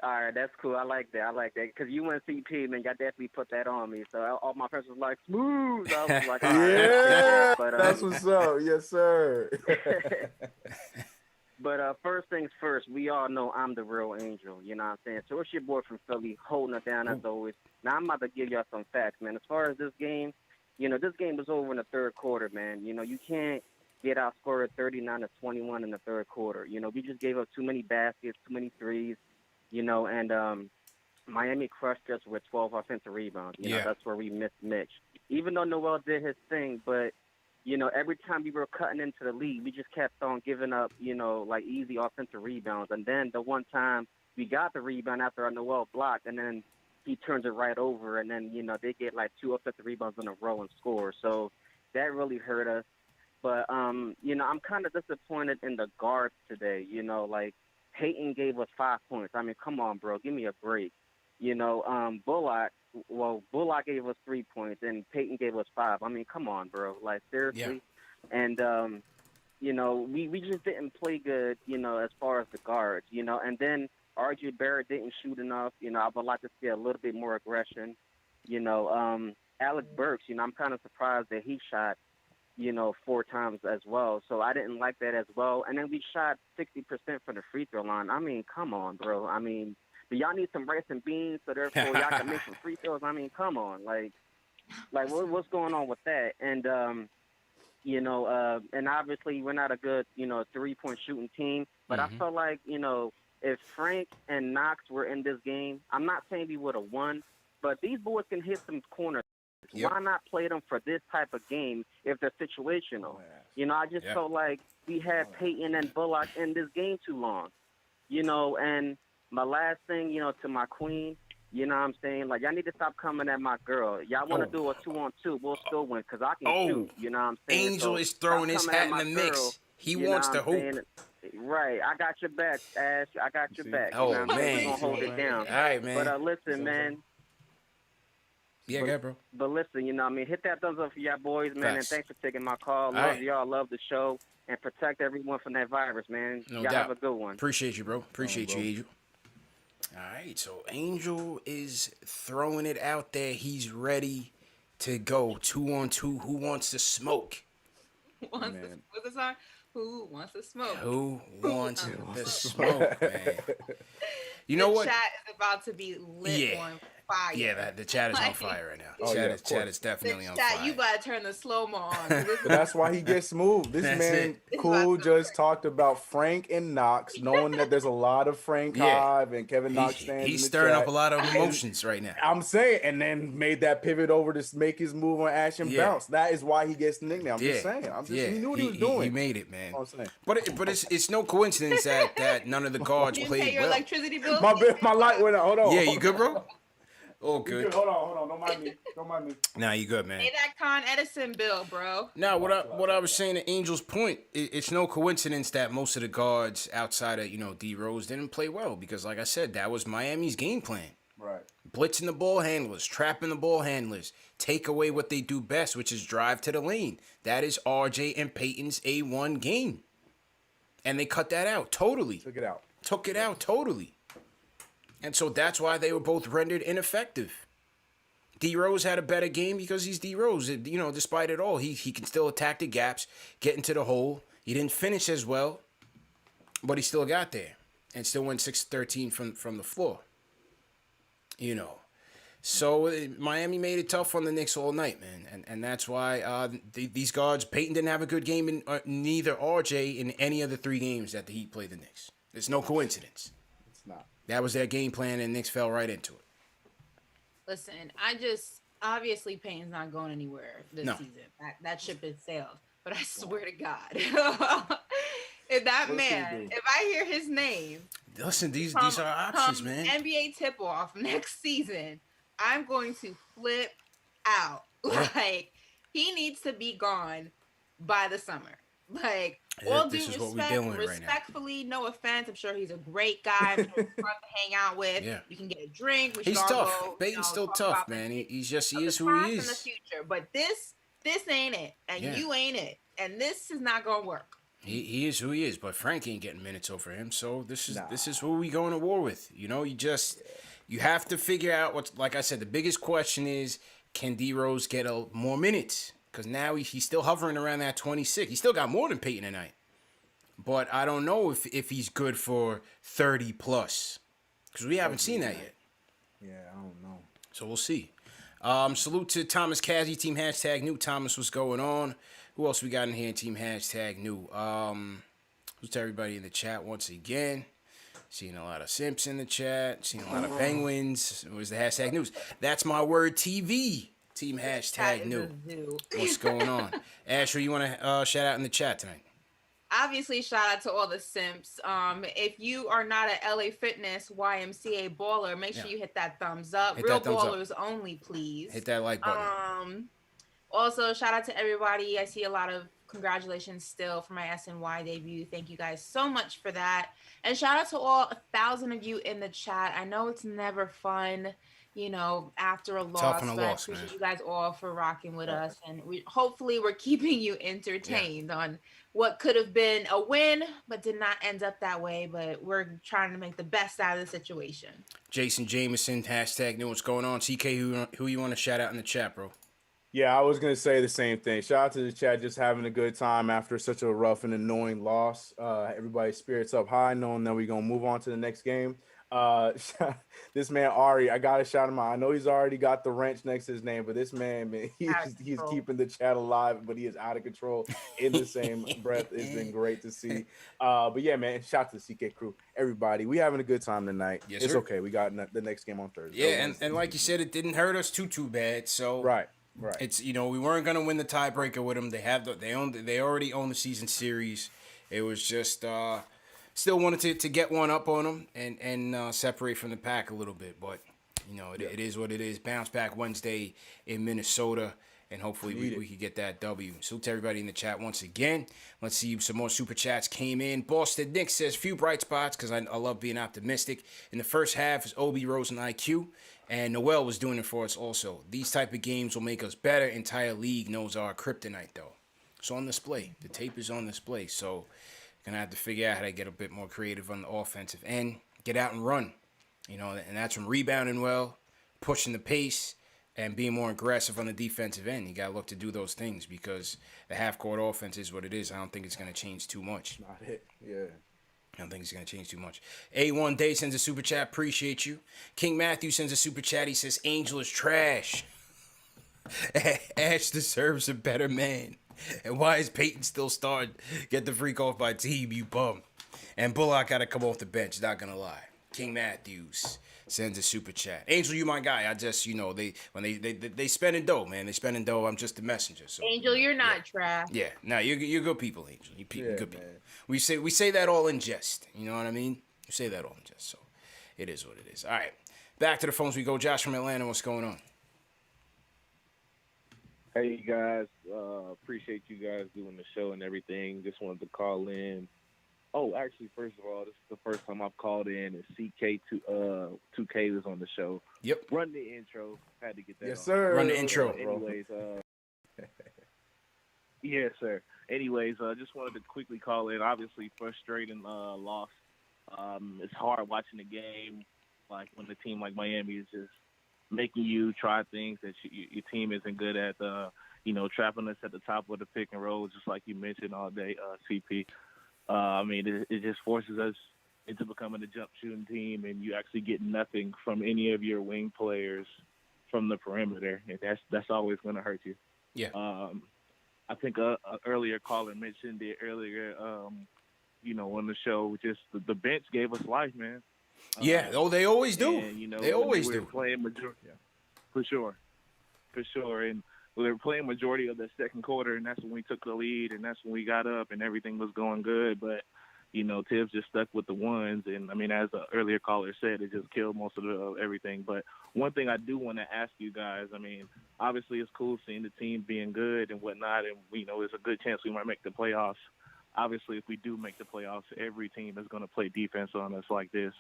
All right, that's cool. I like that. Because you and CP, man, y'all definitely put that on me. So all my friends was like, Smooth. I was like, all right. Yeah, but, that's what's up. Yes, sir. But first things first, we all know I'm the real Angel. You know what I'm saying? So it's your boy from Philly holding it down as always. Now, I'm about to give y'all some facts, man. As far as this game, this game was over in the third quarter, man. You can't get outscored 39-21 in the third quarter. We just gave up too many baskets, too many threes. And Miami crushed us with 12 offensive rebounds. That's where we missed Mitch. Even though Noel did his thing, but, every time we were cutting into the lead, we just kept on giving up, like easy offensive rebounds. And then the one time we got the rebound after our Noel blocked, and then he turns it right over, and then, they get like 2 offensive rebounds in a row and score. So that really hurt us. But, I'm kind of disappointed in the guards today, Peyton gave us 5 points. I mean, come on, bro, give me a break. Bullock gave us 3 points, and Peyton gave us 5. I mean, come on, bro, like seriously. Yeah. And we just didn't play good, as far as the guards, and then RJ Barrett didn't shoot enough. I would like to see a little bit more aggression. Alec Burks, I'm kind of surprised that he shot, 4 times as well. So I didn't like that as well. And then we shot 60% from the free throw line. I mean, come on, bro. I mean, do y'all need some rice and beans so therefore y'all can make some free throws? I mean, come on. Like what's going on with that? And, and obviously we're not a good, 3-point shooting team. But I felt like, if Frank and Knox were in this game, I'm not saying we would have won, but these boys can hit some corners. Yep. Why not play them for this type of game if they're situational? I just felt like we had Peyton and Bullock in this game too long. And my last thing, to my queen, what I'm saying? Like, y'all need to stop coming at my girl. Y'all want to do a 2-on-2, we'll still win because I can shoot. You know what I'm saying? Angel is throwing his hat in the mix. He wants to hoop. Right. I got your back, Ash. I got your back. Oh, man. We're going to hold it down. All right, man. But listen, man. Yeah, go ahead, bro. But listen, hit that thumbs up for y'all boys, man, and thanks for taking my call. Love y'all, love the show, and protect everyone from that virus, man. No y'all doubt. have a good one. Appreciate you, bro. Appreciate you, Angel. All right, so Angel is throwing it out there. He's ready to go 2-on-2. Who wants to smoke? What's the song? Who wants to smoke? Who wants to smoke, man? You know what? The chat is about to be lit on fire. Yeah, the chat is on fire right now. Chat is definitely on fire. You gotta turn the slow-mo on. That's why he gets smooth. This man, Cool, just talked about Frank and Knox, knowing that there's a lot of Frank Hive and Kevin Knox fans. He's stirring up a lot of emotions right now. I'm saying, and then made that pivot over to make his move on Ash and Bounce. That is why he gets the nickname. I'm just saying. He knew what he was doing. He made it, man. But it's no coincidence that none of the guards played pay your well. electricity bill? My light went out. Hold on. Yeah, you good, bro? Oh, good. Hold on. Don't mind me. Nah, you good, man. Pay that Con Edison bill, bro. Now, what I was saying to Angel's point, it's no coincidence that most of the guards outside of, D Rose didn't play well because, like I said, that was Miami's game plan. Right. Blitzing the ball handlers, trapping the ball handlers, take away what they do best, which is drive to the lane. That is RJ and Peyton's A1 game. And they cut that out totally. Took it out totally. And so that's why they were both rendered ineffective. D Rose had a better game because he's D Rose. Despite it all, he can still attack the gaps, get into the hole. He didn't finish as well, but he still got there and still went 6-13 from the floor. So Miami made it tough on the Knicks all night, man, and that's why these guards. Peyton didn't have a good game, in neither RJ in any of the 3 games that the Heat played the Knicks. It's no coincidence. It's not. That was their game plan, and Knicks fell right into it. Listen, obviously Payne's not going anywhere this season. That ship has sailed. But I swear to God, if I hear his name, listen, these are options, man. NBA tip-off next season, I'm going to flip out. Yeah. Like, he needs to be gone by the summer. Like, all due respectfully, no offense. I'm sure he's a great guy. I'm sure he's fun to hang out with. Yeah. You can get a drink. He's tough. Peyton's still tough, man. He is who he is. In the future, but this ain't it, and you ain't it, and this is not gonna work. He is who he is, but Frank ain't getting minutes over him. So this is who we going to war with. You have to figure out what's, like I said, the biggest question is, can D Rose get more minutes? Because now he's still hovering around that 26. He still got more than Peyton tonight. But I don't know if he's good for 30 plus. Because we haven't seen that yet. Yeah, I don't know. So we'll see. Salute to Thomas Cassie, Team Hashtag New. Thomas, what's going on? Who else we got in here? Team Hashtag New. Who's to everybody in the chat once again? Seeing a lot of Simps in the chat. Seeing a lot of Penguins. Who's the Hashtag News? That's my word, TV. Team Hashtag New. What's going on? Ashley, you want to shout out in the chat tonight? Obviously, shout out to all the simps. If you are not a LA Fitness YMCA baller, make sure you hit that thumbs up. Real ballers only, please. Hit that like button. Also, shout out to everybody. I see a lot of congratulations still for my SNY debut. Thank you guys so much for that. And shout out to all 1,000 of you in the chat. I know it's never fun, after a Tough loss, on a but I loss, man. appreciate you guys all for rocking with us. And hopefully we're keeping you entertained on what could have been a win, but did not end up that way. But we're trying to make the best out of the situation. Jason Jameson, hashtag knew what's going on. CK, who you want to shout out in the chat, bro? Yeah, I was going to say the same thing. Shout out to the chat, just having a good time after such a rough and annoying loss. Everybody's spirits up high, knowing that we're going to move on to the next game. This man, Ari, I got to shout him out. I know he's already got the wrench next to his name, but this man, he's keeping the chat alive, but he is out of control in the same breath. It's been great to see. But yeah, man, shout out to the CK crew. Everybody, we having a good time tonight. Yes, it's sir. okay. We got the next game on Thursday. Yeah, and like you said, it didn't hurt us too bad. So Right. It's we weren't gonna win the tiebreaker with them. They already own the season series. It was just still wanted to get one up on them and separate from the pack a little bit. But it is what it is. Bounce back Wednesday in Minnesota, and hopefully we could get that W. Salute to everybody in the chat once again. Let's see, some more super chats came in. Boston Nick says few bright spots because I love being optimistic. In the first half is Obi, Rose, and IQ. And Noel was doing it for us also. These type of games will make us better. Entire league knows our kryptonite, though. It's on display. The tape is on display. So, going to have to figure out how to get a bit more creative on the offensive end. Get out and run. And that's from rebounding well, pushing the pace, and being more aggressive on the defensive end. You got to look to do those things because the half-court offense is what it is. I don't think it's going to change too much. Not it. Yeah. I don't think it's going to change too much. A1 Day sends a super chat. Appreciate you. King Matthew sends a super chat. He says, Angel is trash. Ash deserves a better man. And why is Peyton still starting? Get the freak off my team, you bum. And Bullock got to come off the bench. Not going to lie. King Matthews sends a super chat. Angel, you my guy. I just, they spending dough, man. They spending dough. I'm just the messenger. So Angel, you're not trash. Yeah, no, you're good people, Angel. You're good people. Man. We say that all in jest. You know what I mean? You say that all in jest. So it is what it is. All right, back to the phones we go. Josh from Atlanta, what's going on? Hey guys, appreciate you guys doing the show and everything. Just wanted to call in. Oh, actually, first of all, this is the first time I've called in, and CK2K was on the show. Yep. Run the intro. Had to get that. Yes, on. sir. Run the intro. Anyways, yes, sir. Anyways, I just wanted to quickly call in. Obviously, frustrating loss. It's hard watching the game, like when the team like Miami is just making you try things that your team isn't good at. Trapping us at the top of the pick and roll, just like you mentioned all day, CP. It just forces us into becoming a jump shooting team, and you actually get nothing from any of your wing players from the perimeter, and that's always going to hurt you. Yeah. I think an earlier caller mentioned it earlier, on the show, just the bench gave us life, man. Yeah. They always do. And, they always do. Playing for sure. And we were playing majority of the second quarter, and that's when we took the lead, and that's when we got up, and everything was going good. But, Tibbs just stuck with the ones. And, as the earlier caller said, it just killed most of everything. But one thing I do want to ask you guys, obviously it's cool seeing the team being good and whatnot, and, there's a good chance we might make the playoffs. Obviously, if we do make the playoffs, every team is going to play defense on us like this.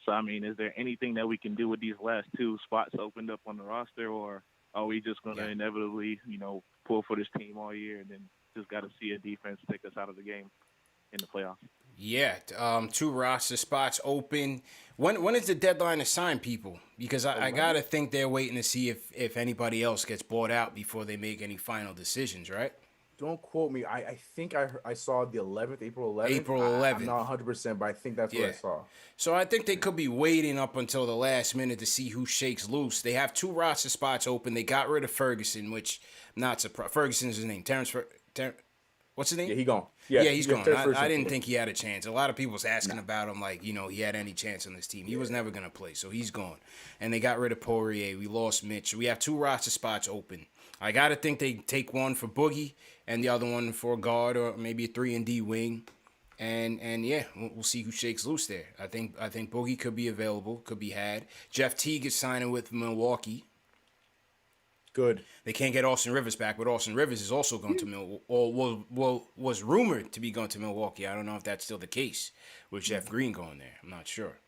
So, is there anything that we can do with these last two spots opened up on the roster, or are we just going to inevitably, pull for this team all year and then just got to see a defense take us out of the game in the playoffs? Yeah, 2 roster spots open. When is the deadline to sign people? Because I got to think they're waiting to see if anybody else gets bought out before they make any final decisions, right? Don't quote me. I think I saw the 11th, April 11th. April 11th. I'm not 100%, but I think that's what I saw. So I think they could be waiting up until the last minute to see who shakes loose. They have 2 roster spots open. They got rid of Ferguson, which I'm not surprised. Ferguson's his name. Terrence what's his name? Yeah, he's gone. Yeah, he's gone. I didn't think he had a chance. A lot of people was asking about him, like, he had any chance on this team. He was never going to play, so he's gone. And they got rid of Poirier. We lost Mitch. We have 2 roster spots open. I got to think they take one for Boogie and the other one for a guard or maybe a 3-and-D wing. And yeah, we'll see who shakes loose there. I think Boogie could be available, could be had. Jeff Teague is signing with Milwaukee. Good. They can't get Austin Rivers back, but Austin Rivers is also going to Milwaukee, or was rumored to be going to Milwaukee. I don't know if that's still the case with Jeff Green going there. I'm not sure.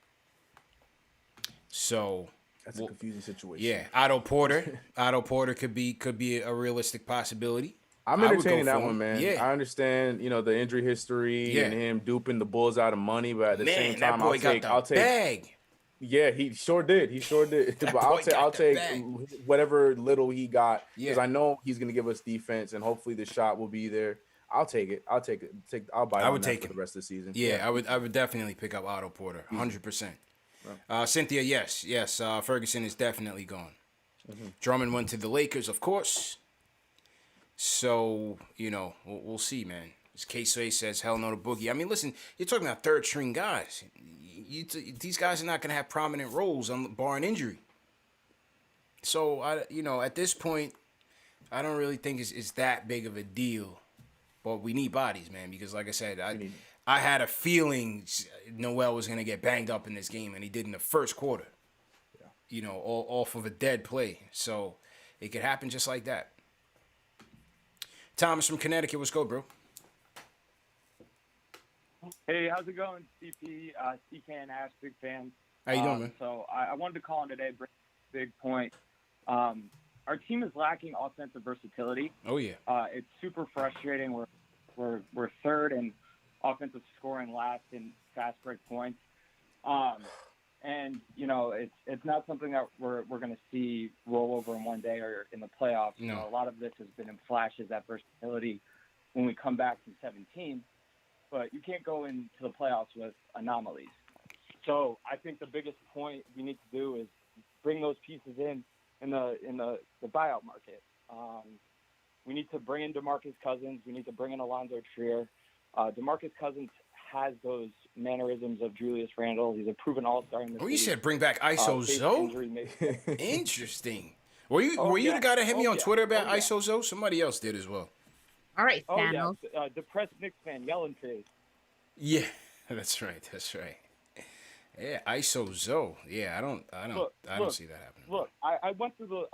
So that's a confusing situation. Yeah, Otto Porter could be a realistic possibility. I'm entertaining that one, man. Yeah. I understand, the injury history and him duping the Bulls out of money, but at the same time, I'll take bag. Yeah, he sure did. But I'll take whatever little he got because I know he's gonna give us defense and hopefully the shot will be there. I'll take it. I'll buy it for the rest of the season. Yeah, I would definitely pick up Otto Porter, 100%. Cynthia, yes. Ferguson is definitely gone. Mm-hmm. Drummond went to the Lakers, of course. So, we'll see, man. As K-Sway says, hell no to Boogie. I mean, listen, you're talking about third-string guys. These guys are not going to have prominent roles barring injury. So, at this point, I don't really think it's that big of a deal. But we need bodies, man, because like I said, I had a feeling Noel was going to get banged up in this game, and he did in the first quarter. Yeah. All off of a dead play. So, it could happen just like that. Thomas from Connecticut, what's good, bro? Hey, how's it going, CP, CK and Ash, big fan. How you doing, man? So I wanted to call in today, bring a big point. Our team is lacking offensive versatility. Oh yeah. It's super frustrating. We're third in offensive scoring, last in fast break points. And it's not something that we're going to see roll over in one day or in the playoffs. No. A lot of this has been in flashes, that versatility, when we come back from 17. But you can't go into the playoffs with anomalies. So I think the biggest point we need to do is bring those pieces in the buyout market. We need to bring in DeMarcus Cousins. We need to bring in Alonzo Trier. DeMarcus Cousins has those mannerisms of Julius Randle. He's a proven all-star in this league. You said bring back ISO Zoe? Interesting. Were you the guy that hit me on Twitter about ISO Zoe? Somebody else did as well. All right, Thanos. Yeah. Depressed Knicks fan, yelling face. Yeah, that's right. Yeah, ISO Zoe. Yeah, I don't see that happening. Look, I went through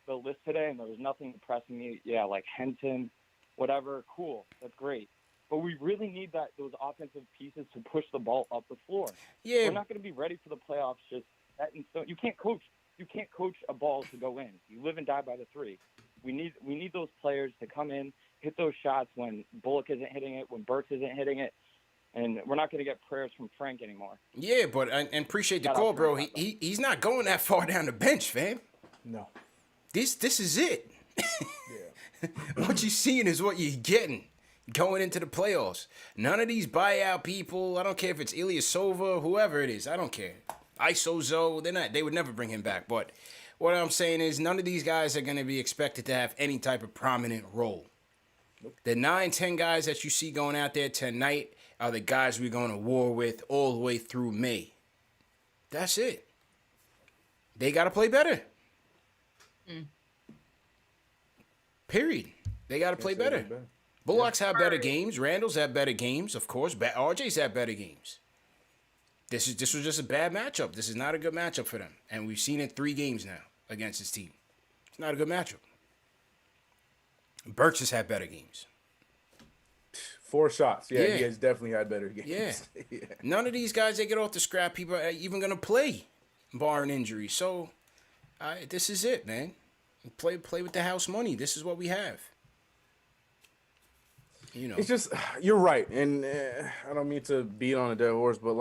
the list today, and there was nothing depressing me. Yeah, like Henson, whatever. Cool, that's great. But we really need those offensive pieces to push the ball up the floor. Yeah, we're not going to be ready for the playoffs just set in stone. You can't coach a ball to go in. You live and die by the three. We need those players to come in, hit those shots when Bullock isn't hitting it, when Burks isn't hitting it, and we're not going to get prayers from Frank anymore. Yeah, but and appreciate the call, bro. He's not going that far down the bench, fam. No. This is it. Yeah. What you're seeing is what you're getting going into the playoffs. None of these buyout people, I don't care if it's Ilyasova, whoever it is, I don't care. ISO Zoe, they would never bring him back. But what I'm saying is none of these guys are going to be expected to have any type of prominent role. Nope. The 9-10 guys that you see going out there tonight are the guys we're going to war with all the way through May. That's it. They got to play better. Period. They got to play better. Bullocks have better games. Randall's have better games, of course. RJ's have better games. This was just a bad matchup. This is not a good matchup for them. And we've seen it 3 games now against this team. It's not a good matchup. Burks has had better games. 4 shots. Yeah, he has definitely had better games. Yeah. None of these guys that get off the scrap heap are even going to play, barring injury. So, this is it, man. Play with the house money. This is what we have. It's just, you're right. And I don't mean to beat on a dead horse, but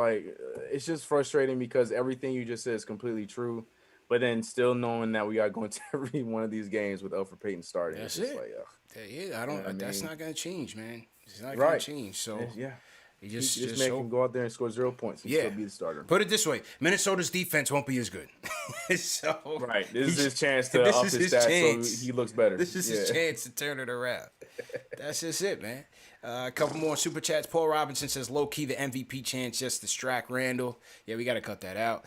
it's just frustrating because everything you just said is completely true. But then still knowing that we got to go into every one of these games with Elfrid Payton starting. That's it. That's not going to change, man. It's not going to change. So, you just make him go out there and score 0 points and still be the starter. Put it this way. Minnesota's defense won't be as good. This is his chance to up his stats so he looks better. This is his chance to turn it around. That's just it, man. A couple more super chats. Paul Robinson says, low-key, the MVP chance just distract Randall. Yeah, we got to cut that out.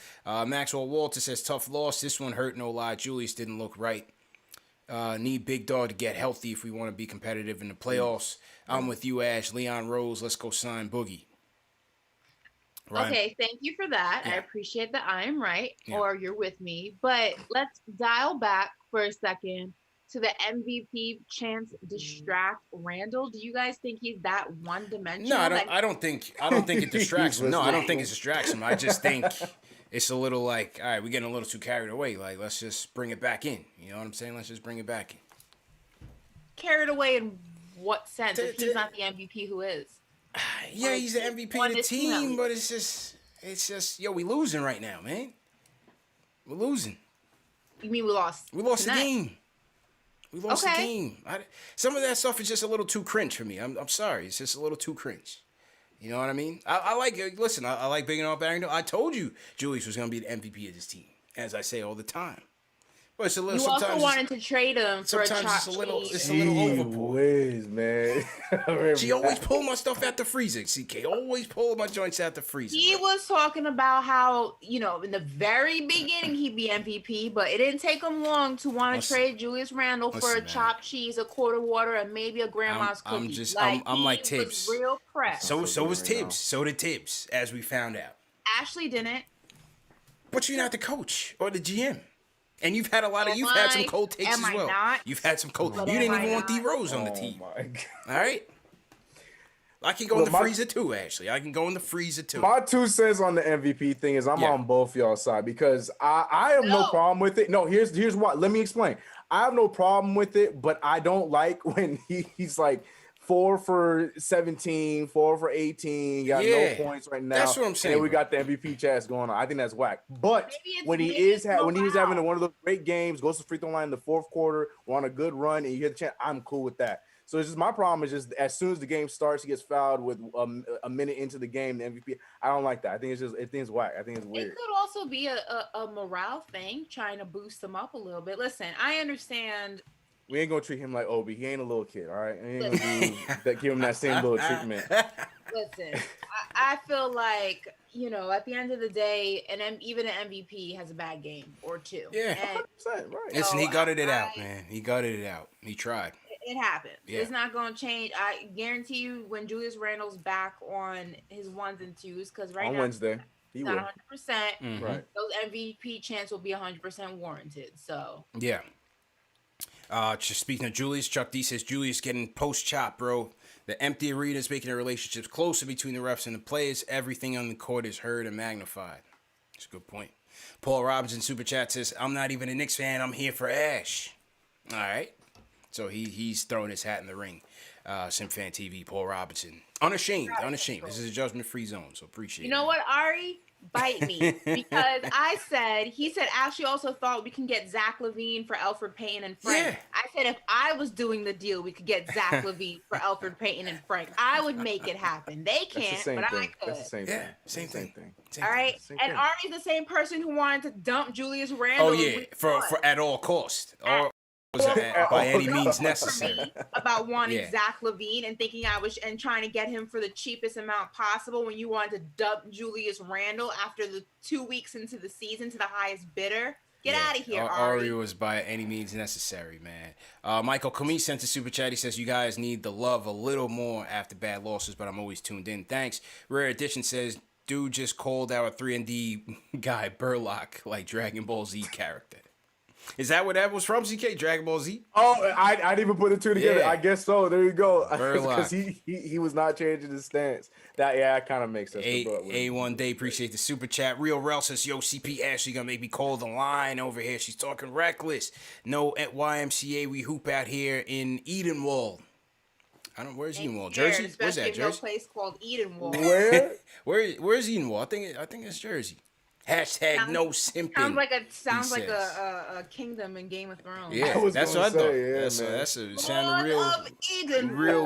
Maxwell Walter says, tough loss. This one hurt, no lie. Julius didn't look right. Need Big Dog to get healthy if we want to be competitive in the playoffs. I'm with you, Ash. Leon Rose, let's go sign Boogie. Ryan. Okay, thank you for that. I appreciate that I am right, or you're with me. But let's dial back for a second. To the MVP chance distract Randall? Do you guys think he's that one-dimensional? No, I don't think it distracts him. No, I don't think it listening. distracts him. I just think it's a little like, all right, we're getting a little too carried away. Like, let's just bring it back in. You know what I'm saying? Let's just bring it back in. Carried away in what sense? If he's not the MVP, who is? Yeah, he's the MVP of the team, but it's just, yo, we losing right now, man. We're losing. You mean we lost? We lost tonight? the game. We lost the game. Some of that stuff is just a little too cringe for me. I'm sorry. It's just a little too cringe. You know what I mean? I like, listen, I like bigging up Barrington. I told you Julius was going to be the MVP of this team, as I say all the time. But it's a little. You also wanted to trade him for a chop it's a little Gee whiz, man. She always pull my stuff out the freezer, CK. Always pull my joints out the freezer. He was talking about how, in the very beginning he'd be MVP, but it didn't take him long to want to trade Julius Randle for a chopped cheese, a quart of water, and maybe a grandma's cookie. I'm like Tibbs. Real pressed. So was Tibbs. So did Tibbs, as we found out. Ashley didn't. But you're not the coach or the GM. And you've had you've had some cold takes as well. You've had some cold. You didn't even want D Rose on the team. All right. I can go in the freezer too, Ashley. I can go in the freezer too. My 2 cents on the MVP thing is I'm on both y'all side because I have no problem with it. No, here's what. Let me explain. I have no problem with it, but I don't like when he's like 4 for 17, 4 for 18, got no points right now. That's what I'm saying. And we got the MVP chance going on. I think that's whack. But when he's having one of those great games, goes to free throw line in the fourth quarter, we're on a good run, and you get the chance, I'm cool with that. So it's just my problem is just as soon as the game starts, he gets fouled with a minute into the game, the MVP. I don't like that. I think it's whack. I think it's weird. It could also be a morale thing, trying to boost him up a little bit. Listen, I understand. We ain't gonna treat him like Obi. He ain't a little kid, all right? We ain't gonna give him that same little treatment. Listen, I feel like, at the end of the day, even an MVP has a bad game or two. Yeah, 100%, right. Listen, he gutted it out, man. He gutted it out. He tried. It happens. Yeah. It's not going to change. I guarantee you when Julius Randle's back on his ones and twos, because right now, Wednesday, he will. Not 100%. Right. Those MVP chance will be 100% warranted. So. Yeah. Just speaking of Julius, Chuck D says Julius getting post chop, bro. The empty arena is making the relationships closer between the refs and the players. Everything on the court is heard and magnified. That's a good point. Paul Robinson super chat says, I'm not even a Knicks fan. I'm here for Ash. All right. So he's throwing his hat in the ring. KnicksFanTV, Paul Robinson. Unashamed. This is a judgment-free zone, so appreciate it. You know what, Ari? Bite me. Because he said Ashley also thought we can get Zach LaVine for Elfrid Payton and Frank. Yeah. I said if I was doing the deal, we could get Zach LaVine for Elfrid Payton and Frank. I would make it happen. They can't, but I could. That's the same thing. Same thing. All right. And Ari's the same person who wanted to dump Julius Randle. Oh, yeah, for at all costs. By any means necessary. About wanting Zach LaVine and thinking and trying to get him for the cheapest amount possible when you wanted to dump Julius Randle after the 2 weeks into the season to the highest bidder. Get out of here, Ari. Ari was by any means necessary, man. Michael Comey sent a super chat. He says, you guys need the love a little more after bad losses, but I'm always tuned in. Thanks. Rare Edition says, dude just called our 3&D guy Burlock like Dragon Ball Z character. Is that where that was from, CK? Dragon Ball Z? Oh, I didn't even put the two together. Yeah. I guess so. There you go. Because he was not changing his stance. That kind of makes sense. A1 Day, appreciate the super chat. Real Rel says, yo, CP Ashley gonna make me call the line over here. She's talking reckless. No at YMCA. We hoop out here in Edenwald. Where's Edenwald? Jersey? Where's that? Jersey? No place called Edenwald. Where's Edenwald? I think it's Jersey. Hashtag no simping. Sounds like a kingdom in Game of Thrones. Yeah, that's what I thought. Yeah, that's sounded real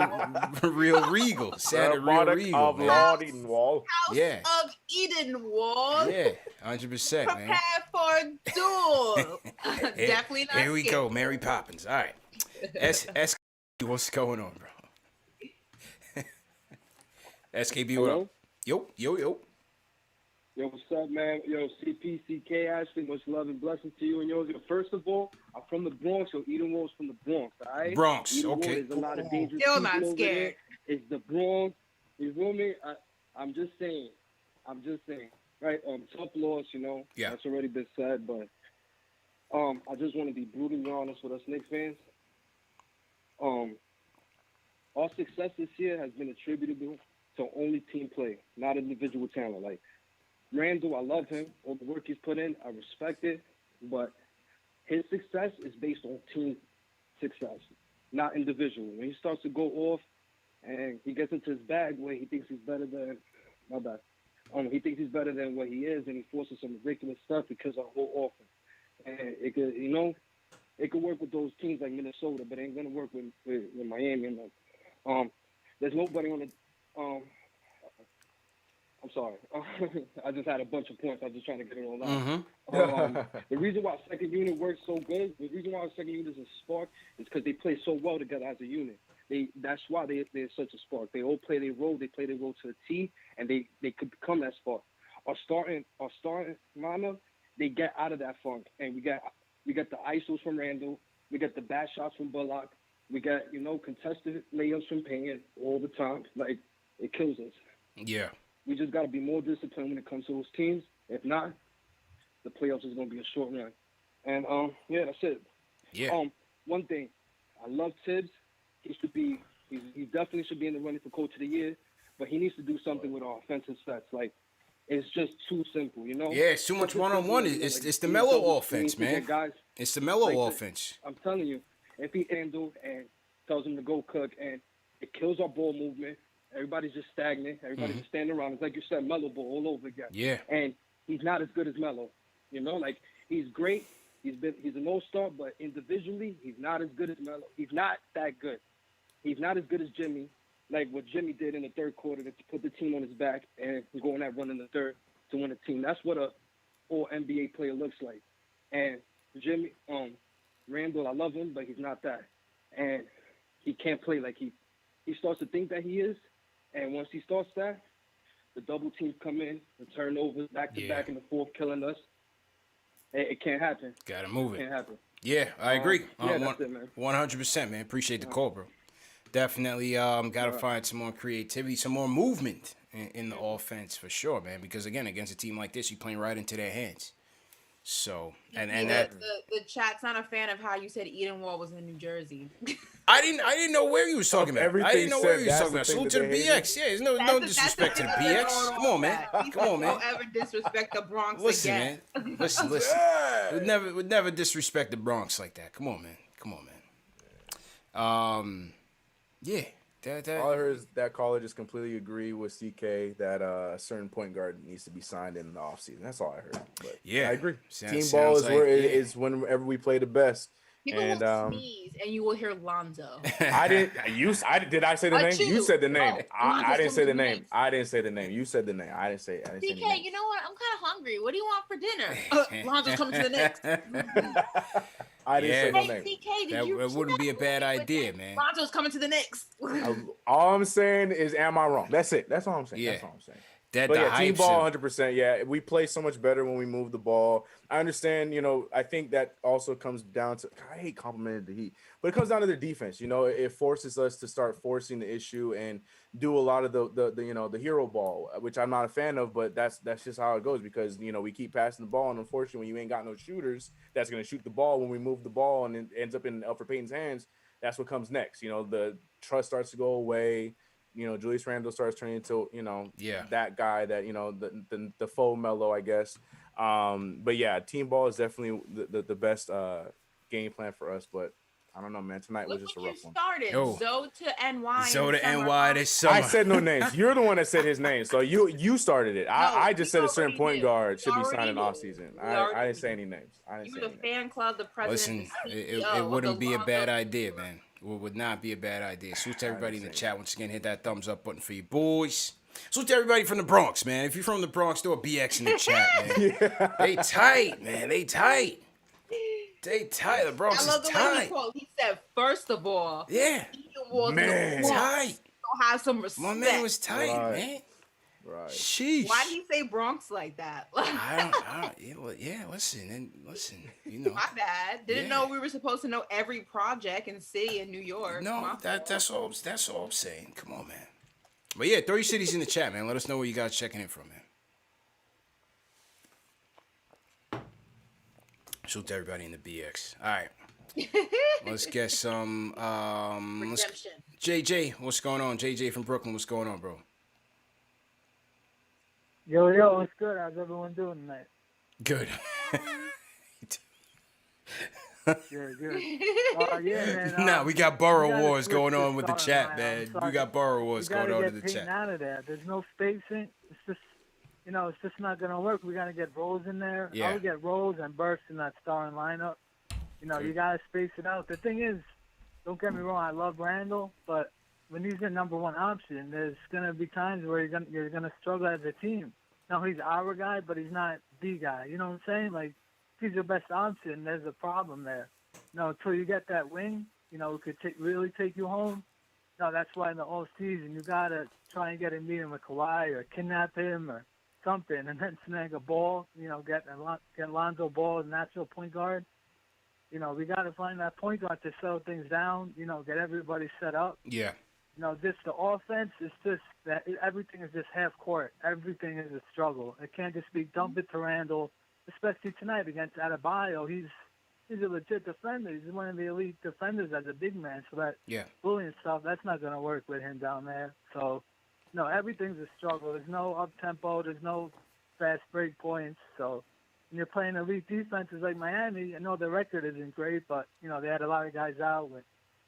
regal. Sounded real regal. Of Lord Edenwald. House of Edenwald. Yeah, 100%, man. Prepare for duel. Definitely not. Here we go, Mary Poppins. All right, SKB, what's going on, bro? SKB, what up? Yo. Yo, what's up, man? Yo, CPCK, Ashley, much love and blessings to you and yours. First of all, I'm from the Bronx, so Edenwald's from the Bronx, all right? Bronx, Edenwald, okay. There's a lot of dangerous Still people not scared. It's the Bronx. You feel me? I'm just saying. Right, tough loss, Yeah. That's already been said, but I just want to be brutally honest with us Knicks fans. Our success this year has been attributable to only team play, not individual talent. Like Randall, I love him. All the work he's put in, I respect it. But his success is based on team success, not individual. When he starts to go off and he gets into his bag where he thinks he's better than, my bad. He thinks he's better than what he is, and he forces some ridiculous stuff because of the whole offense. And it could, it could work with those teams like Minnesota, but it ain't gonna work with Miami. And there's nobody on the. I'm sorry. I just had a bunch of points. I was just trying to get it all out. The reason why second unit works so good, the reason why second unit is a spark, is because they play so well together as a unit. That's why they're such a spark. They all play their role. They play their role to a T, and they could become that spark. Our starting lineup, they get out of that funk, and we got the ISOs from Randall, we got the bad shots from Bullock, we got contested layups from Payne all the time. Like it kills us. Yeah. We just got to be more disciplined when it comes to those teams. If not, the playoffs is going to be a short run. And yeah, that's it. Yeah. One thing, I love Tibbs. He definitely should be in the running for Coach of the Year, but he needs to do something with our offensive sets. Like, it's just too simple, Yeah, it's too much one-on-one. It's the mellow offense, man. It's the mellow offense. I'm telling you, if he handles and tells him to go cook, and it kills our ball movement, everybody's just stagnant. Everybody's just standing around. It's like you said, Melo ball all over again. Yeah. And he's not as good as Melo. Like he's great. He's an all-star, but individually, he's not as good as Melo. He's not that good. He's not as good as Jimmy, like what Jimmy did in the third quarter to put the team on his back and go on that run in the third to win a team. That's what a all NBA player looks like. And Jimmy, Randall, I love him, but he's not that. And he can't play like he starts to think that he is. And once he starts that, the double teams come in, the turnovers back to back in the fourth, killing us. It can't happen. Gotta move it. Can't happen. Yeah, I agree. That's it, man. 100%, man. Appreciate the call, bro. Definitely gotta find some more creativity, some more movement in the offense for sure, man. Because again, against a team like this, you're playing right into their hands. So and that the chat's not a fan of how you said Eden Wall was in New Jersey. I didn't know where you was talking about. I didn't know where you was talking about. Salute to the BX. Yeah, there's no disrespect to the BX. Come on, man. Come on, man. Don't ever disrespect the Bronx Listen, again. man. Listen. Would never disrespect the Bronx like that. Come on, man. Yeah. All I heard is that caller just completely agree with CK that a certain point guard needs to be signed in the offseason. That's all I heard. But yeah, I agree. Team ball is where it is whenever we play the best. People will sneeze and you will hear Lonzo. I didn't. Did I say the name? You said the name. I didn't say the name. I didn't say the name. You said the name. I didn't say. DK, you know what? I'm kind of hungry. What do you want for dinner? Lonzo's coming to the Knicks. I didn't say no name. DK, that wouldn't be a bad idea, man. Lonzo's coming to the Knicks. All I'm saying is, am I wrong? That's it. That's all I'm saying. Yeah. That's all I'm saying. Team ball, 100%. Yeah, we play so much better when we move the ball. I understand. I think that also comes down to. I hate complimenting the Heat, but it comes down to their defense. It forces us to start forcing the issue and do a lot of the hero ball, which I'm not a fan of. But that's just how it goes because we keep passing the ball, and unfortunately, when you ain't got no shooters that's going to shoot the ball when we move the ball and it ends up in Elfrid Payton's hands, that's what comes next. The trust starts to go away. Julius Randle starts turning into, that guy that, the faux Melo, I guess. But yeah, team ball is definitely the best game plan for us. But I don't know, man. Tonight was just a rough one. Zoe to NY. Zoe to NY this summer. I said no names. You're the one that said his name. So you started it. I just said a certain point guard should be signed in off season. I didn't say any names. You the fan club, the president. Listen, it wouldn't be a bad idea, man. It would not be a bad idea. Salute to everybody in the chat. Once again, hit that thumbs up button for you boys. Salute to everybody from the Bronx, man. If you're from the Bronx, throw a BX in the chat, man. Yeah. They tight, man. They tight. The Bronx is tight. He said, first of all, yeah, man, tight. Don't have some respect. My man was tight, man. Right. Sheesh. Why did he say Bronx like that? Listen. My bad. Didn't know we were supposed to know every project and city in New York. No, that's all I'm saying. Come on, man. But yeah, throw your cities in the chat, man. Let us know where you guys checking in from, man. Salute to everybody in the BX. All right. Let's get some. JJ, what's going on? JJ from Brooklyn, what's going on, bro? Yo, what's good? How's everyone doing tonight? Good. Good. Yeah, man. Nah, we got Borough Wars going on with the chat, man. We got Borough Wars going on in the chat. Out of there. There's no spacing. It's just, it's just not gonna work. We gotta get Rose in there. Yeah. I would get Rose and Burks in that starting lineup. You gotta space it out. The thing is, don't get me wrong. I love Randall, but when he's your number one option, there's gonna be times where you're gonna struggle as a team. Now he's our guy, but he's not the guy. You know what I'm saying? Like, if he's your best option, there's a problem there. Until you get that wing, who could really take you home. No, that's why in the off season you gotta try and get a meeting with Kawhi or kidnap him or something, and then snag a ball. Get Lonzo Ball as natural point guard. We gotta find that point guard to settle things down. Get everybody set up. Yeah. Just the offense is just that everything is just half court. Everything is a struggle. It can't just be dump it to Randall, especially tonight against Adebayo. He's a legit defender. He's one of the elite defenders as a big man. So that bullying stuff, that's not going to work with him down there. So, everything's a struggle. There's no up-tempo. There's no fast break points. So when you're playing elite defenses like Miami, I know their record isn't great, but, they had a lot of guys out with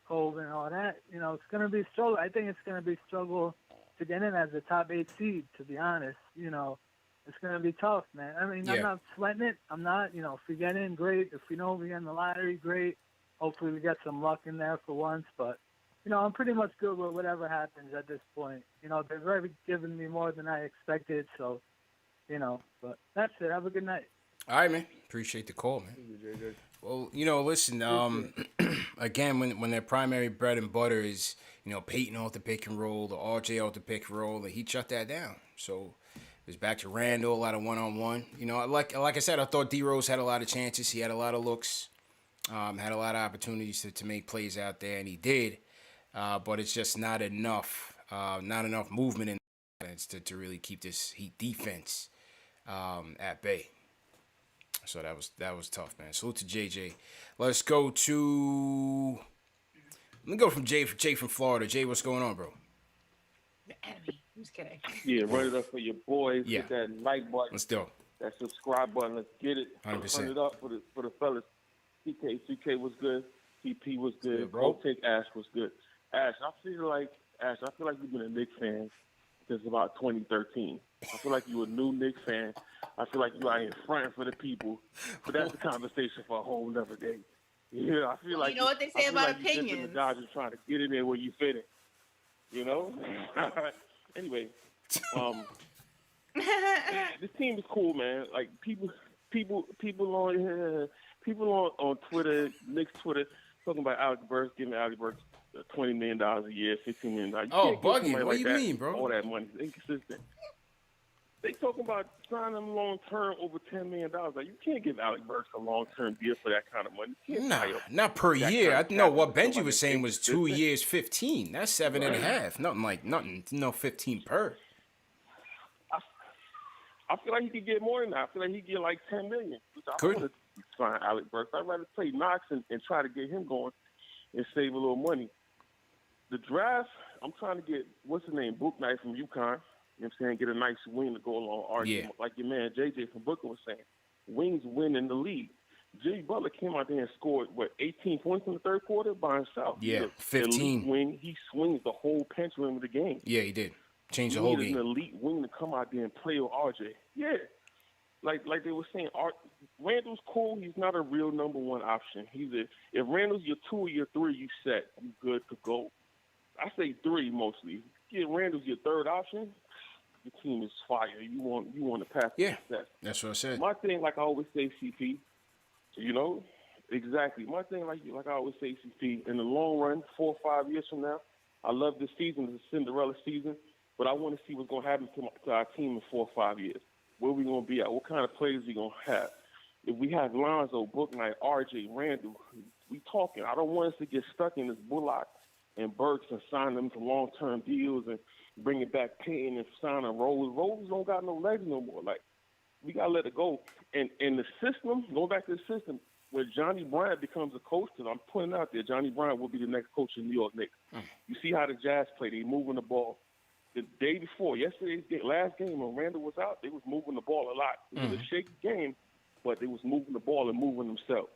Cove and all that. It's going to be a struggle. I think it's going to be a struggle to get in as a top 8 seed, to be honest. It's going to be tough, man. I mean, I'm not sweating it. I'm not, if we get in, great. If we know we get in the lottery, great. Hopefully we get some luck in there for once. But, I'm pretty much good with whatever happens at this point. They've already given me more than I expected. So, but that's it. Have a good night. All right, man. Appreciate the call, man. Well, listen, again, when their primary bread and butter is, Peyton off the pick and roll, the RJ off the pick and roll, he shut that down. So it was back to Randall, a lot of one-on-one. Like I said, I thought D-Rose had a lot of chances. He had a lot of looks, had a lot of opportunities to make plays out there, and he did. But it's just not enough movement in the offense to really keep this Heat defense at bay. So that was tough, man. Salute to JJ. Let's go to. Let me go from Jay from Florida. Jay, what's going on, bro? The enemy. I'm just kidding. Yeah, run it up for your boys. Yeah. Hit that like button. Let's do it. That subscribe button. Let's get it. 100%. Run it up for the fellas. CK was good. CP was good. Yeah, bro. Take Ash was good. Ash, I feel like you've been a Knicks fan since about 2013. I feel like you're a new Knicks fan. I feel like you are in front for the people, but that's a conversation for a whole nother day. Yeah, I feel like you know what they say about opinions. The Dodgers trying to get in there where you fit in. Anyway, this team is cool, man. Like people on Twitter, Knicks Twitter, talking about Alec Burks, giving Alec Burks $20 million a year, $15 million. Oh, Buggy, what do you mean, bro? All that money is inconsistent. They talking about signing him long term over $10 million. Like, you can't give Alec Burks a long term deal for that kind of money. Nah, not per year. I know what Benji was saying was 2 years, 15. That's 7.5. Nothing. No 15 per. I feel like he could get more than that. I feel like he could get like $10 million. I want to sign Alec Burks. I'd rather play Knox and try to get him going and save a little money. The draft, I'm trying to get what's his name, Book Knight from UConn. You know what I'm saying? Get a nice wing to go along. Argue, like your man JJ from Brooklyn was saying. Wings win in the league. Jimmy Butler came out there and scored, 18 points in the third quarter by himself. Yeah, 15. Wing. He swings the whole pendulum of the game. Yeah, he did. Changed the whole game. An elite wing to come out there and play with RJ. Yeah. Like they were saying, Randall's cool. He's not a real number one option. If Randall's your 2 or your 3, you set. You good to go. I say 3 mostly. If Randall's your third option, your team is fire. You want to pass the success. That's what I said. My thing, like I always say, CP, exactly. My thing, like I always say, CP, in the long run, 4 or 5 years from now, I love this season. It's a Cinderella season, but I want to see what's going to happen to our team in 4 or 5 years. Where we going to be at? What kind of players we going to have? If we have Lonzo, Book Knight, RJ, Randall, we talking. I don't want us to get stuck in this Bullock and Burks and sign them to long-term deals and bring it back Payton and sign a Rose. Rose don't got no legs no more. Like, we got to let it go. And the system, going back to the system, when Johnny Bryant becomes a coach, and I'm putting out there, Johnny Bryant will be the next coach in New York Knicks. You see how the Jazz play. They moving the ball. The day before, last game when Randall was out, they was moving the ball a lot. It was a shaky game, but they was moving the ball and moving themselves.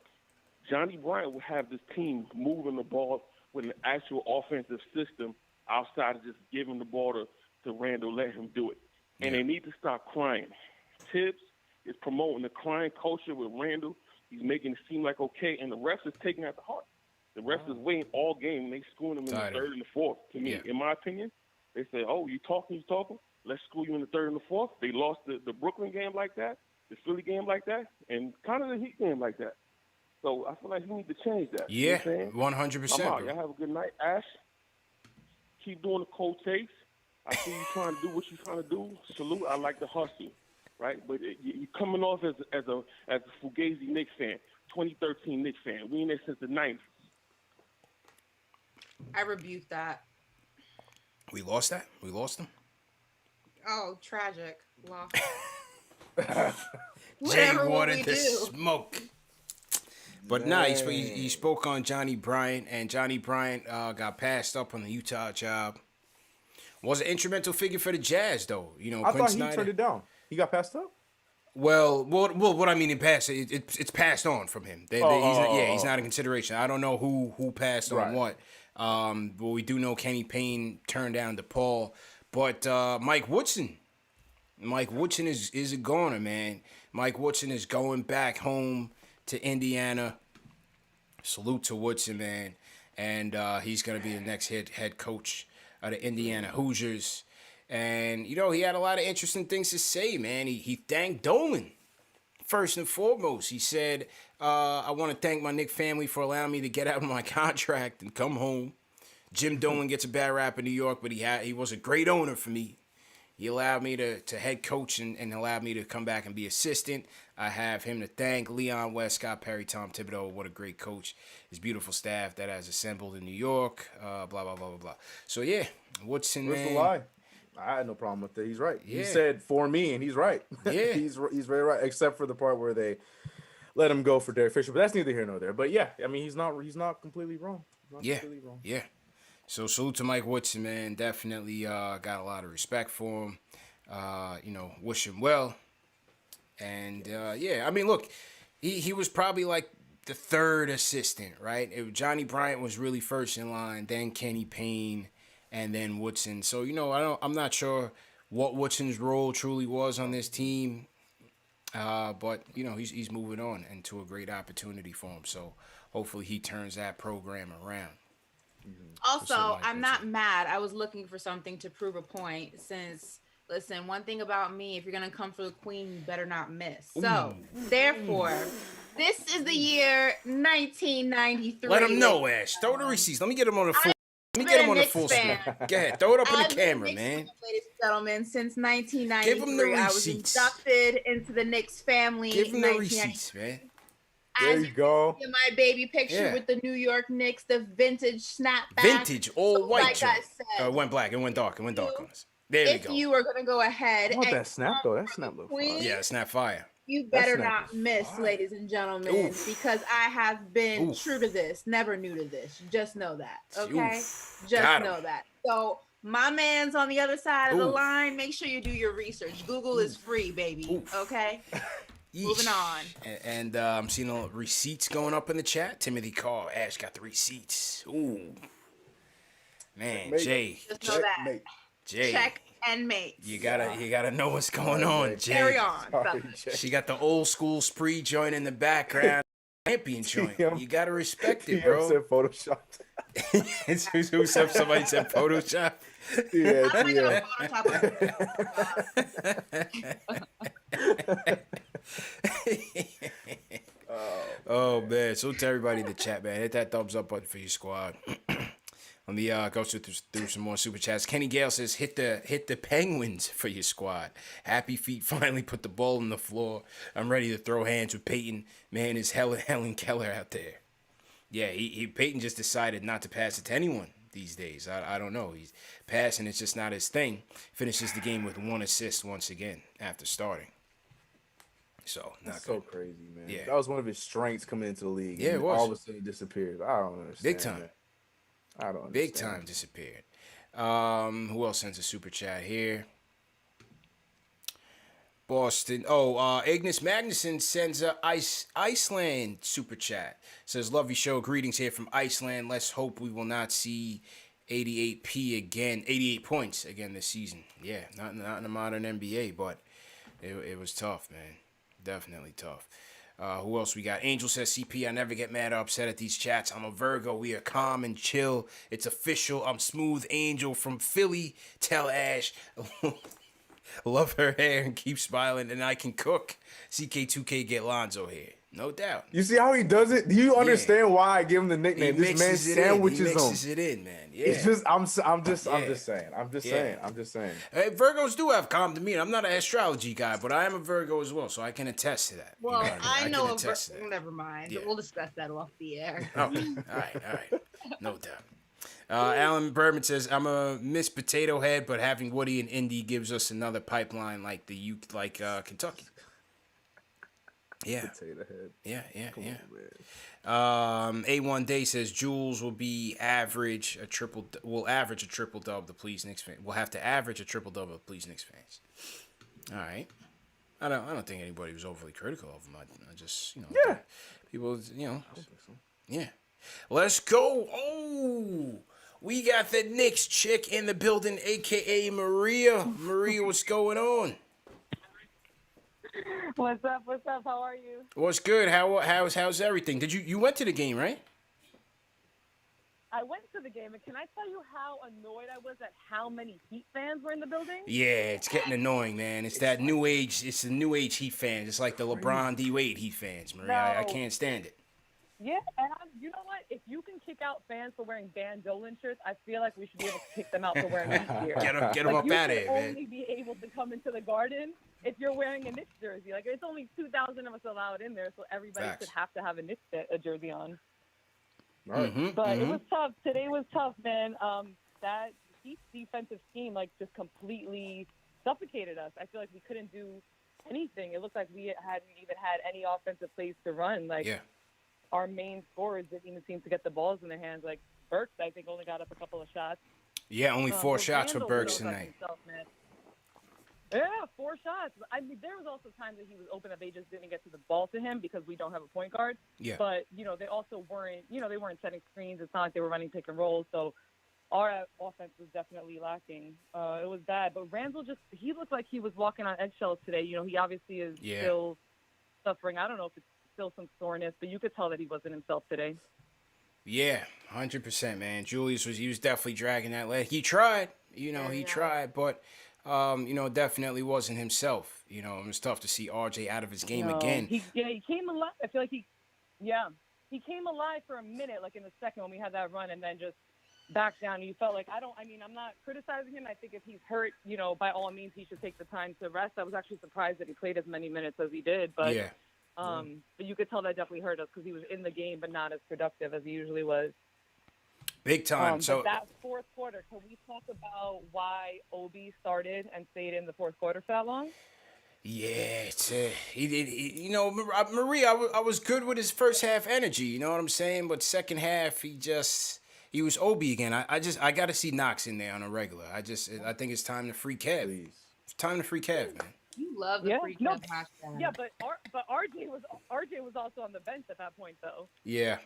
Johnny Bryant will have this team moving the ball with an actual offensive system outside of just giving the ball to Randall, let him do it. And they need to stop crying. Tibbs is promoting the crying culture with Randall. He's making it seem like okay, and the refs is taking it to heart. The refs is waiting all game, and they screwing him in the third and the fourth. To me, in my opinion, they say, oh, you talking? Let's screw you in the third and the fourth. They lost the Brooklyn game like that, the Philly game like that, and kind of the Heat game like that. So I feel like he needs to change that. Yeah, you know what I'm saying? 100%. I'm out. Y'all have a good night, Ash. Keep doing the cold takes. I see you trying to do what you're trying to do. Salute. I like the hustle, right? But you're coming off as a Fugazi Knicks fan, 2013 Knicks fan. We in there since the 90s. I rebuke that. We lost that? We lost him? Oh, tragic. Lost. Jay wanted to smoke. But nah, he spoke on Johnny Bryant, and Johnny Bryant got passed up on the Utah job. Was an instrumental figure for the Jazz, though. You know, I Quinn thought Snyder. he turned it down. He got passed up? Well, what I mean in passed, it's passed on from him. He's not in consideration. I don't know who passed on what. But we do know Kenny Payne turned down DePaul. But Mike Woodson is a goner, man. Mike Woodson is going back home to Indiana. Salute to Woodson, man. And he's going to be the next head coach of the Indiana Hoosiers. And, you know, he had a lot of interesting things to say, man. He thanked Dolan, first and foremost. He said, I want to thank my Knick family for allowing me to get out of my contract and come home. Jim Dolan gets a bad rap in New York, but he was a great owner for me. He allowed me to head coach and allowed me to come back and be assistant. I have him to thank. Leon West, Scott Perry, Tom Thibodeau, what a great coach. His beautiful staff that has assembled in New York, blah, blah, blah, blah, blah. So, yeah, Woodson, Where's man. the lie? I had no problem with it. He's right. Yeah. He said for me, and he's right. Yeah. he's very right, except for the part where they let him go for Derek Fisher. But that's neither here nor there. But, yeah, I mean, he's not completely wrong. Completely wrong. Yeah. So salute to Mike Woodson, man. Definitely got a lot of respect for him. You know, wish him well. And, I mean, look, he was probably like the third assistant, right? Johnny Bryant was really first in line, then Kenny Payne, and then Woodson. So, you know, I'm not sure what Woodson's role truly was on this team. But, you know, he's moving on into a great opportunity for him. So hopefully he turns that program around. Also, I'm not mad. I was looking for something to prove a point since, listen, one thing about me, if you're going to come for the queen, you better not miss. So, therefore, this is the year 1993. Let him know, Ash. Throw the receipts. Let me get him on the full. Let me get him on the full screen. Go ahead. Throw it up in the camera, man. Ladies and gentlemen, since 1993, Give him the I was receipts. inducted into the Knicks family. Give him the receipts, man. There you go. In my baby picture with the New York Knicks, the vintage snapback. Vintage, all white. Like I said, it went black. It went dark. It went dark on us. There we go. if you are going to go ahead I want and that snap, though. That snap looks fire. Yeah, snap fire. you better not miss, ladies and gentlemen, because I have been true to this, never new to this. Just know that, okay? Just know that. So my man's on the other side of the line. Make sure you do your research. Google is free, baby, okay? Moving on. And I'm seeing all receipts going up in the chat. Timothy Carr, Ash got the receipts. Ooh. Man, Jay. Just know that. Jay. Check and mate. You gotta know what's going on, Jay. Carry on. She got the old school spree joint in the background. Champion joint. You gotta respect it, bro. Said Photoshop. Who said somebody said Photoshop? Yeah. Oh man, so to everybody in the chat, man, hit that thumbs up button for your squad. Let me go through some more super chats. Kenny Gale says, hit the Penguins for your squad. Happy Feet finally put the ball on the floor. I'm ready to throw hands with Peyton. Man, is Helen Keller out there. Yeah, Peyton just decided not to pass it to anyone these days. I don't know. He's passing, it's just not his thing. Finishes the game with 1 assist once again after starting. So not so good. crazy, man. Yeah. That was one of his strengths coming into the league. Yeah, and it was. all of a sudden disappeared. I don't understand. Big time. Man. I don't understand. Big time disappeared. Who else sends a super chat here? Boston. Oh, Ignis Magnuson sends a Iceland super chat. Says, love your show. Greetings here from Iceland. Let's hope we will not see 88p again, 88 points again this season. Yeah, not in the modern NBA, but it was tough, man. Definitely tough. Who else we got? Angel says, CP, I never get mad or upset at these chats. I'm a Virgo. We are calm and chill. It's official. I'm Smooth Angel from Philly. Tell Ash. Love her hair and keep smiling, and I can cook. CK2K get Lonzo here. No doubt. You see how he does it? Do you understand why I give him the nickname? This man sandwiches him. He mixes it in, man. Yeah. It's just I'm just saying. I'm just saying. Hey, Virgos do have calm demeanor. I'm not an astrology guy, but I am a Virgo as well, so I can attest to that. Well, you know I know a Virgo. Never mind. Yeah. We'll discuss that off the air. Okay. All right. No doubt. Alan Berman says, I'm a Miss Potato Head, but having Woody and Indy gives us another pipeline like Kentucky. Yeah. Potato Head. Yeah. On, A1 Day says Jules will average a triple double to please Knicks fans. We'll have to average a triple double to please Knicks fans. All right. I don't think anybody was overly critical of him. I just people yeah. Let's go. Oh, we got the Knicks chick in the building, aka Maria. Maria, what's going on? What's up? How are you? What's good? How's everything? Did you went to the game, right? I went to the game, and can I tell you how annoyed I was at how many Heat fans were in the building? Yeah, it's getting annoying, man. It's that new age. It's the new age Heat fans. It's like the LeBron D Wade Heat fans, Maria. I can't stand it. Yeah, and you know what? If you can kick out fans for wearing Van Dolan shirts, I feel like we should be able to kick them out for wearing Heat gear. Get them up out of here, man. You should only be able to come into the Garden if you're wearing a Knicks jersey. Like, it's only 2,000 of us allowed in there, so everybody should have to have a Knicks jersey on. Right. But it was tough. Today was tough, man. That Heat defensive scheme, just completely suffocated us. I feel like we couldn't do anything. It looked like we hadn't even had any offensive plays to run. Our main scorers didn't even seem to get the balls in their hands. Like, Burks, I think, only got up a couple of shots. Yeah, only 4 shots for Burks tonight. Yeah, 4 shots. I mean, there was also times that he was open that they just didn't get to the ball to him because we don't have a point guard. Yeah. But, they also weren't, they weren't setting screens. It's not like they were running pick and rolls. So our offense was definitely lacking. It was bad. But Randall he looked like he was walking on eggshells today. He obviously is still suffering. I don't know if it's still some soreness, but you could tell that he wasn't himself today. Yeah, 100%, man. Julius he was definitely dragging that leg. He tried, tried, but definitely wasn't himself. It was tough to see RJ out of his game again. He came alive. I feel like he came alive for a minute, like in the second when we had that run, and then just back down. You felt like I'm not criticizing him. I think if he's hurt, by all means, he should take the time to rest. I was actually surprised that he played as many minutes as he did, but yeah. But you could tell that definitely hurt us because he was in the game, but not as productive as he usually was. Big time. So but that fourth quarter, can we talk about why Obi started and stayed in the fourth quarter for that long? Yeah, he did. Marie, I was good with his first half energy. You know what I'm saying? But second half, he was Obi again. I got to see Knox in there on a regular. I think it's time to free Kev. Please. It's time to free Kev, man. You love the free Kev hashtag. Yeah, but RJ was also on the bench at that point, though. Yeah.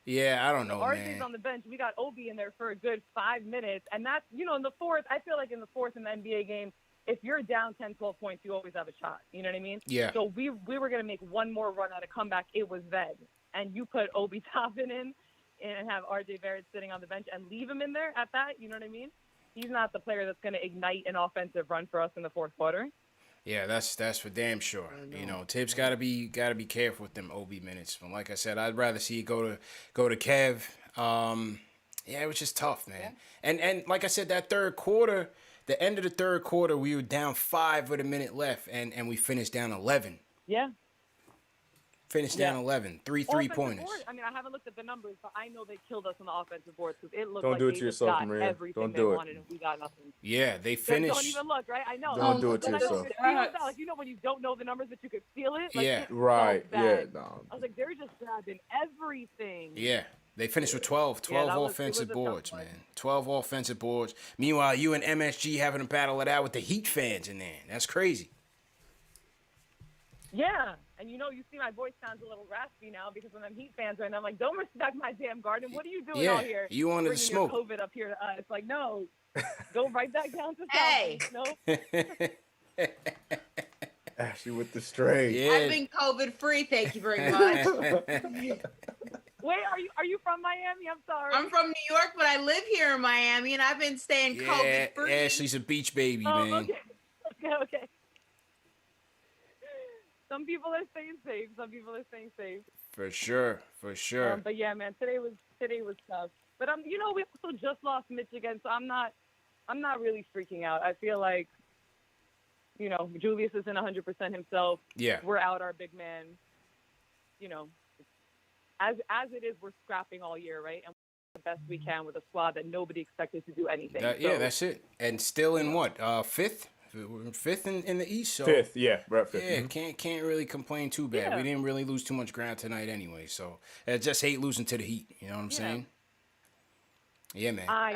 I don't know, RJ's man. on the bench. We got Obi in there for a good 5 minutes, and that's in the fourth. I feel like in the fourth in the NBA game, if you're down 10, 12 points, you always have a shot. You know what I mean? Yeah. So we were gonna make one more run at a comeback. It was then, and you put Obi Toppin in and have RJ Barrett sitting on the bench and leave him in there at that. You know what I mean? He's not the player that's going to ignite an offensive run for us in the fourth quarter. Yeah, that's for damn sure. Tibbs got to be careful with them OB minutes. But like I said, I'd rather see it go to Kev. It was just tough, man. Yeah. And like I said, that third quarter, the end of the third quarter, we were down 5 with a minute left, and we finished down 11. Yeah. Finished down 11. Three Offensive pointers. board, I mean, I haven't looked at the numbers, but I know they killed us on the offensive board because it looked Don't like do it they to just yourself, got Maria. everything Don't they do it. wanted and we got nothing. Yeah, they Don't finished. even look, right? I know. Don't do it to But I know yourself. it feels that, like, you know when you don't know the numbers, but you could feel it? Like, Yeah. it's Right. so bad. Yeah. No. I was like, they're just grabbing everything. Yeah. They finished with 12 Yeah, that was- offensive it was a tough boards, one. man. 12 offensive boards. Meanwhile, you and MSG having to battle it out with the Heat fans in there. That's crazy. Yeah, and you see my voice sounds a little raspy now because when I'm Heat fans right now, I'm like, don't respect my damn garden. What are you doing Yeah, out here? you wanted to bringing smoke. your COVID up here to us. Like, no, go write that down to Hey. something. No. Ashley with the straight. I've been COVID free. Thank you very much. Wait, are you from Miami? I'm sorry. I'm from New York, but I live here in Miami, and I've been staying Yeah, COVID free. Ashley's a beach baby, Oh, man. okay. Some people are staying safe. For sure. But yeah, man, today was tough. But we also just lost Mitch again, so I'm not really freaking out. I feel like, Julius isn't 100% himself. Yeah. We're out our big man. As it is, we're scrapping all year, right? And we're the best we can with a squad that nobody expected to do anything. Yeah, that's it. And still in what? Fifth? We're fifth in the East. So Fifth, yeah, right. Fifth. Yeah, can't really complain too bad. Yeah. We didn't really lose too much ground tonight anyway. So I just hate losing to the Heat. You know what I'm saying? Yeah, man. I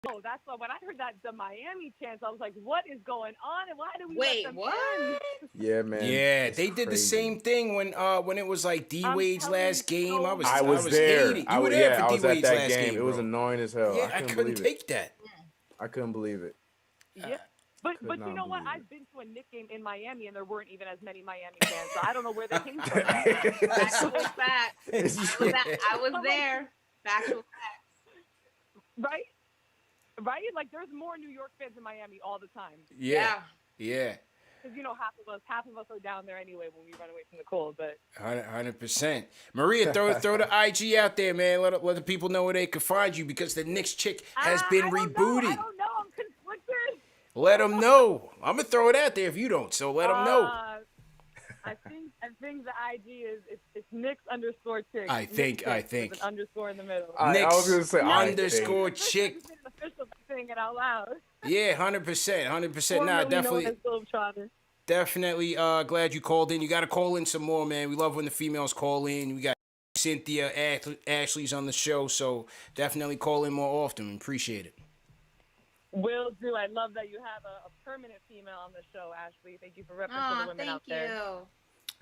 know. That's why when I heard the Miami chants, I was like, what is going on? And why do we Wait, let them what? in? Yeah, man. Yeah, It's they did the crazy. same thing when it was like D I'm Wade's telling last you, game. so I was there. hating. You were there for I D was at Wade's that last game. It was bro. annoying as hell. Yeah, I couldn't couldn't believe take that. I couldn't believe it. Yeah. But Could you not know what? believe it. I've been to a Knicks game in Miami, and there weren't even as many Miami fans, so I don't know where they came from. Factual facts. I was there. Factual facts. Right? Like, there's more New York fans in Miami all the time. Yeah. Because, half of us are down there anyway when we run away from the cold. But 100%. Maria, throw the IG out there, man. Let the people know where they can find you because the Knicks chick has been rebooted. I don't know. I'm conflicted. Let them know. I'm gonna throw it out there if you don't. So let them know. I think the IG is it's Knicks_chick. I think. With an underscore in the middle. I was gonna say underscore chick. It's an official saying it out loud. Yeah, 100%. Nah, Formerly definitely. known as Globetrotter. Definitely glad you called in. You got to call in some more, man. We love when the females call in. We got Cynthia, Ashley's on the show, so definitely call in more often. Appreciate it. Will do. I love that you have a permanent female on the show, Ashley. Thank you for representing the women out there. Thank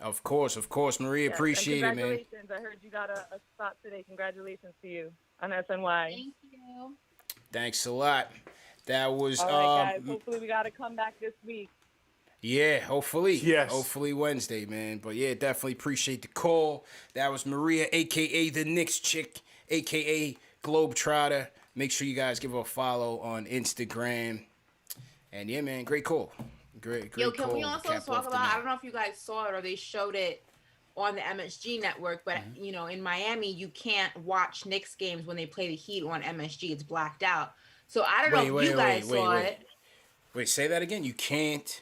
you. Of course, Maria. Yes, Appreciate and it, man. congratulations. I heard you got a spot today. Congratulations to you on SNY. Thank you. Thanks a lot. That was All right, guys. Hopefully we got to come back this week. Yeah, hopefully. Yes. Hopefully Wednesday, man. But yeah, definitely appreciate the call. That was Maria, aka the Knicks chick, aka Globetrotter. Make sure you guys give her a follow on Instagram. And yeah, man, great call. Great Yo, call. can we also Cap talk off the about? I night. don't know if you guys saw it or they showed it on the MSG network, but in Miami, you can't watch Knicks games when they play the Heat on MSG. It's blacked out. So I don't know if you guys saw it. Wait, say that again. You can't.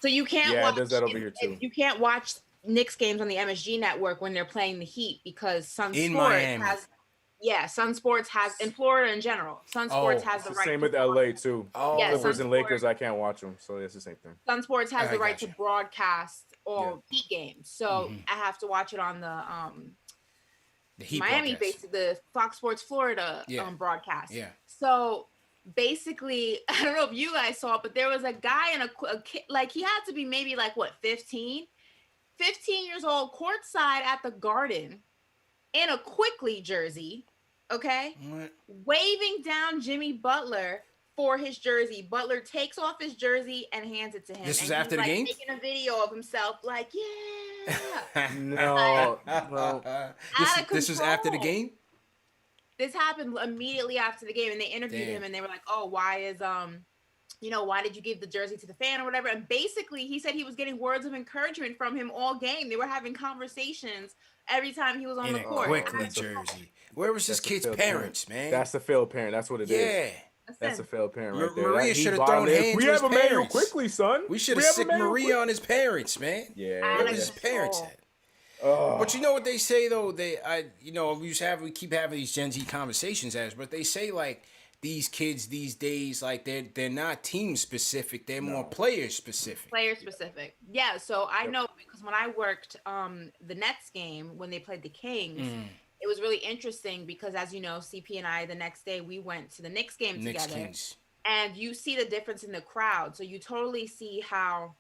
So you can't Yeah, watch. it does that over here too. You can't watch Knicks games on the MSG network when they're playing the Heat because Sun In Sports Miami. has. Yeah, Sun Sports has in Florida in general. Sun Sports has the It's right. the same to with LA too. Yeah, Clippers Sun and Lakers, I can't watch them, so it's the same thing. Sun Sports has I the right gotcha. to broadcast all Heat games, so I have to watch it on the Heat Miami, broadcast. basically the Fox Sports Florida broadcast. Yeah. So basically, I don't know if you guys saw it, but there was a guy in a kid, like he had to be maybe like what 15 years old, courtside at the Garden in a Quickly jersey, okay, What? waving down Jimmy Butler for his jersey. Butler takes off his jersey and hands it to him. This was and after he's, the game? making a video of himself, like, yeah. No, well, this was after the control. game. This happened immediately after the game, and they interviewed Damn. him, and they were like, "Oh, why is why did you give the jersey to the fan or whatever?" And basically, he said he was getting words of encouragement from him all game. They were having conversations every time he was on In the a court. Quickly jersey. Where was this That's a kid's failed parents, man? That's the failed parent. That's what it is. Yeah. That's a failed parent right there. Maria He should have bottomed thrown it. hands We to his have a manual parents. quickly, son. We should We have have a sick manual Maria on his parents, man. Yeah. Where was his parents at? But you know what they say though? We keep having these Gen Z conversations but they say like these kids these days, like they're not team specific, they're more player specific. Player specific. Yeah, so I know because when I worked the Nets game when they played the Kings, it was really interesting because as you know, CP and I the next day we went to the Knicks game together. Kings. And you see the difference in the crowd. So you totally see how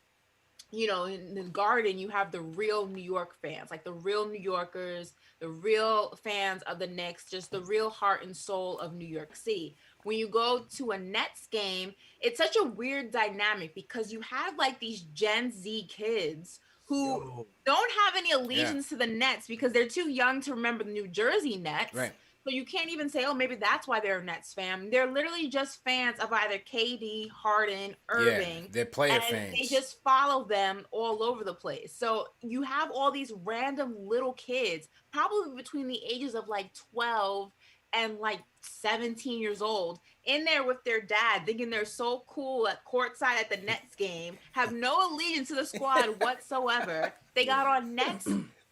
in the Garden, you have the real New York fans, like the real New Yorkers, the real fans of the Knicks, just the real heart and soul of New York City. When you go to a Nets game, it's such a weird dynamic because you have like these Gen Z kids who don't have any allegiance to the Nets because they're too young to remember the New Jersey Nets. Right. So you can't even say, oh, maybe that's why they're a Nets fan. They're literally just fans of either KD, Harden, Irving. Yeah, they're player fans. They just follow them all over the place. So you have all these random little kids, probably between the ages of like 12 and like 17 years old, in there with their dad, thinking they're so cool at courtside at the Nets game, have no allegiance to the squad whatsoever. They got on Nets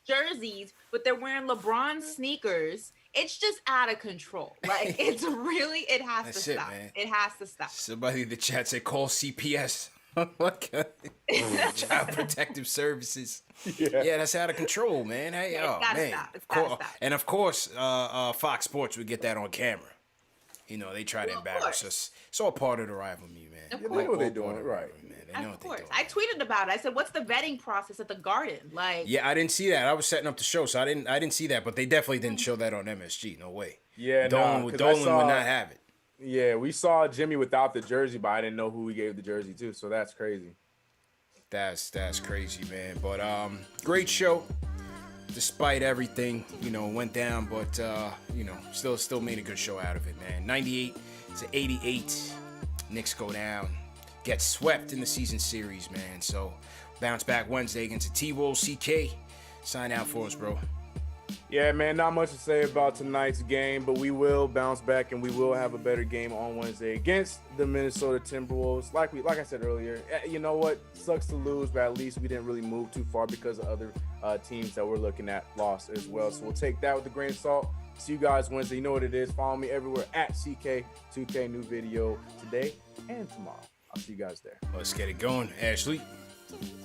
jerseys, but they're wearing LeBron sneakers. It's just out of control. Like it has to stop. Man. It has to stop. Somebody in the chat said call CPS. Child Protective Services. Yeah, that's out of control, man. Hey, Stop. It's gotta stop. And of course, Fox Sports would get that on camera. They try to embarrass us. It's all part of the rivalry, man. They know what they're doing, right? Of course. I tweeted about it. I said, "What's the vetting process at the Garden?" Like, yeah, I didn't see that. I was setting up the show, so I didn't see that. But they definitely didn't show that on MSG. No way. Yeah, Dolan would not have it. Yeah, we saw Jimmy without the jersey, but I didn't know who we gave the jersey to. So that's crazy. That's crazy, man. But great show. Despite everything, went down, but still made a good show out of it, man. 98-88, Knicks go down, get swept in the season series, man. So bounce back Wednesday against the T-Wolves. CK, sign out for us, bro. Yeah, man, not much to say about tonight's game, but we will bounce back and we will have a better game on Wednesday against the Minnesota Timberwolves. Like I said earlier, you know what? Sucks to lose, but at least we didn't really move too far because of other teams that we're looking at lost as well. So we'll take that with a grain of salt. See you guys Wednesday. You know what it is. Follow me everywhere at CK2K. New video today and tomorrow. I'll see you guys there. Let's get it going. Ashley.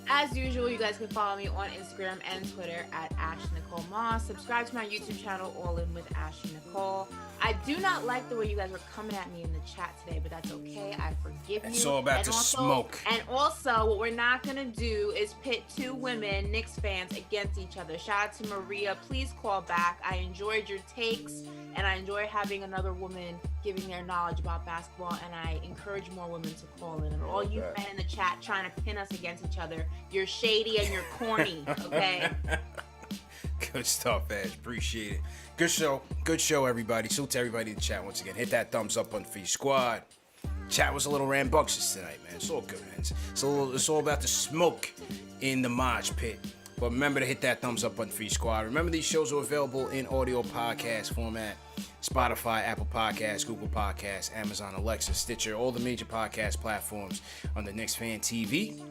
As usual, you guys can follow me on Instagram and Twitter at Ash Nicole Moss. Subscribe to my YouTube channel, All In with Ashley Nicole. I do not like the way you guys were coming at me in the chat today, but that's okay. I forgive you. It's all about the smoke. And also, what we're not going to do is pit two women, Knicks fans, against each other. Shout out to Maria. Please call back. I enjoyed your takes, and I enjoy having another woman giving their knowledge about basketball, and I encourage more women to call in. And all you men in the chat trying to pin us against each other, you're shady and you're corny, okay? Good stuff, Ash. Appreciate it. Good show, everybody. Salute to everybody in the chat once again. Hit that thumbs up on the squad. Chat was a little rambunctious tonight, man. It's all good, man. It's all about the smoke in the mosh pit. But remember to hit that thumbs up on the squad. Remember, these shows are available in audio podcast format. Spotify, Apple Podcasts, Google Podcasts, Amazon, Alexa, Stitcher, all the major podcast platforms on the KnicksFanTV.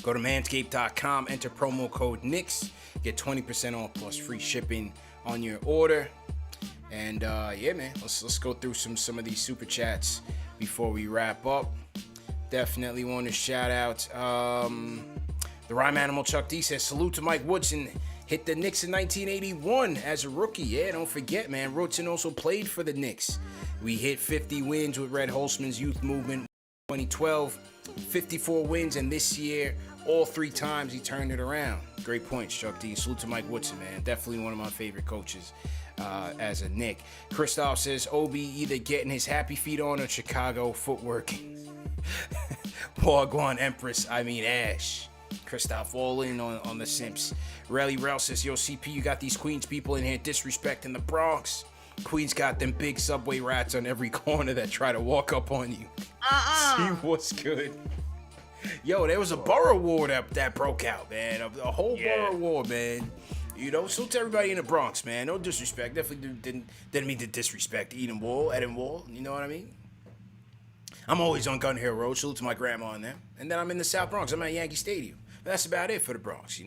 Go to manscaped.com, enter promo code Knicks, get 20% off plus free shipping on your order. And yeah, man, let's go through some of these super chats before we wrap up. Definitely want to shout out the Rhyme Animal Chuck D says, salute to Mike Woodson. Hit the Knicks in 1981 as a rookie. Yeah, don't forget, man. Woodson also played for the Knicks. We hit 50 wins with Red Holzman's youth movement. 2012, 54 wins, and this year, all 3 times he turned it around. Great points, Chuck D. Salute to Mike Woodson, man. Definitely one of my favorite coaches as a Knick. Christoph says, Obi either getting his happy feet on or Chicago footwork. Wagwan Empress, Ash. Christoph all in on the Simps. Rally Rel says, yo, CP, you got these Queens people in here disrespecting the Bronx. Queens got them big subway rats on every corner that try to walk up on you. See what's good. Yo, there was a borough war that broke out, man. A whole borough war, man. Salute to everybody in the Bronx, man. No disrespect. Definitely didn't mean to disrespect Eden Wall. You know what I mean? I'm always on Gun Hill Road. Salute to my grandma in there. And then I'm in the South Bronx. I'm at Yankee Stadium. But that's about it for the Bronx,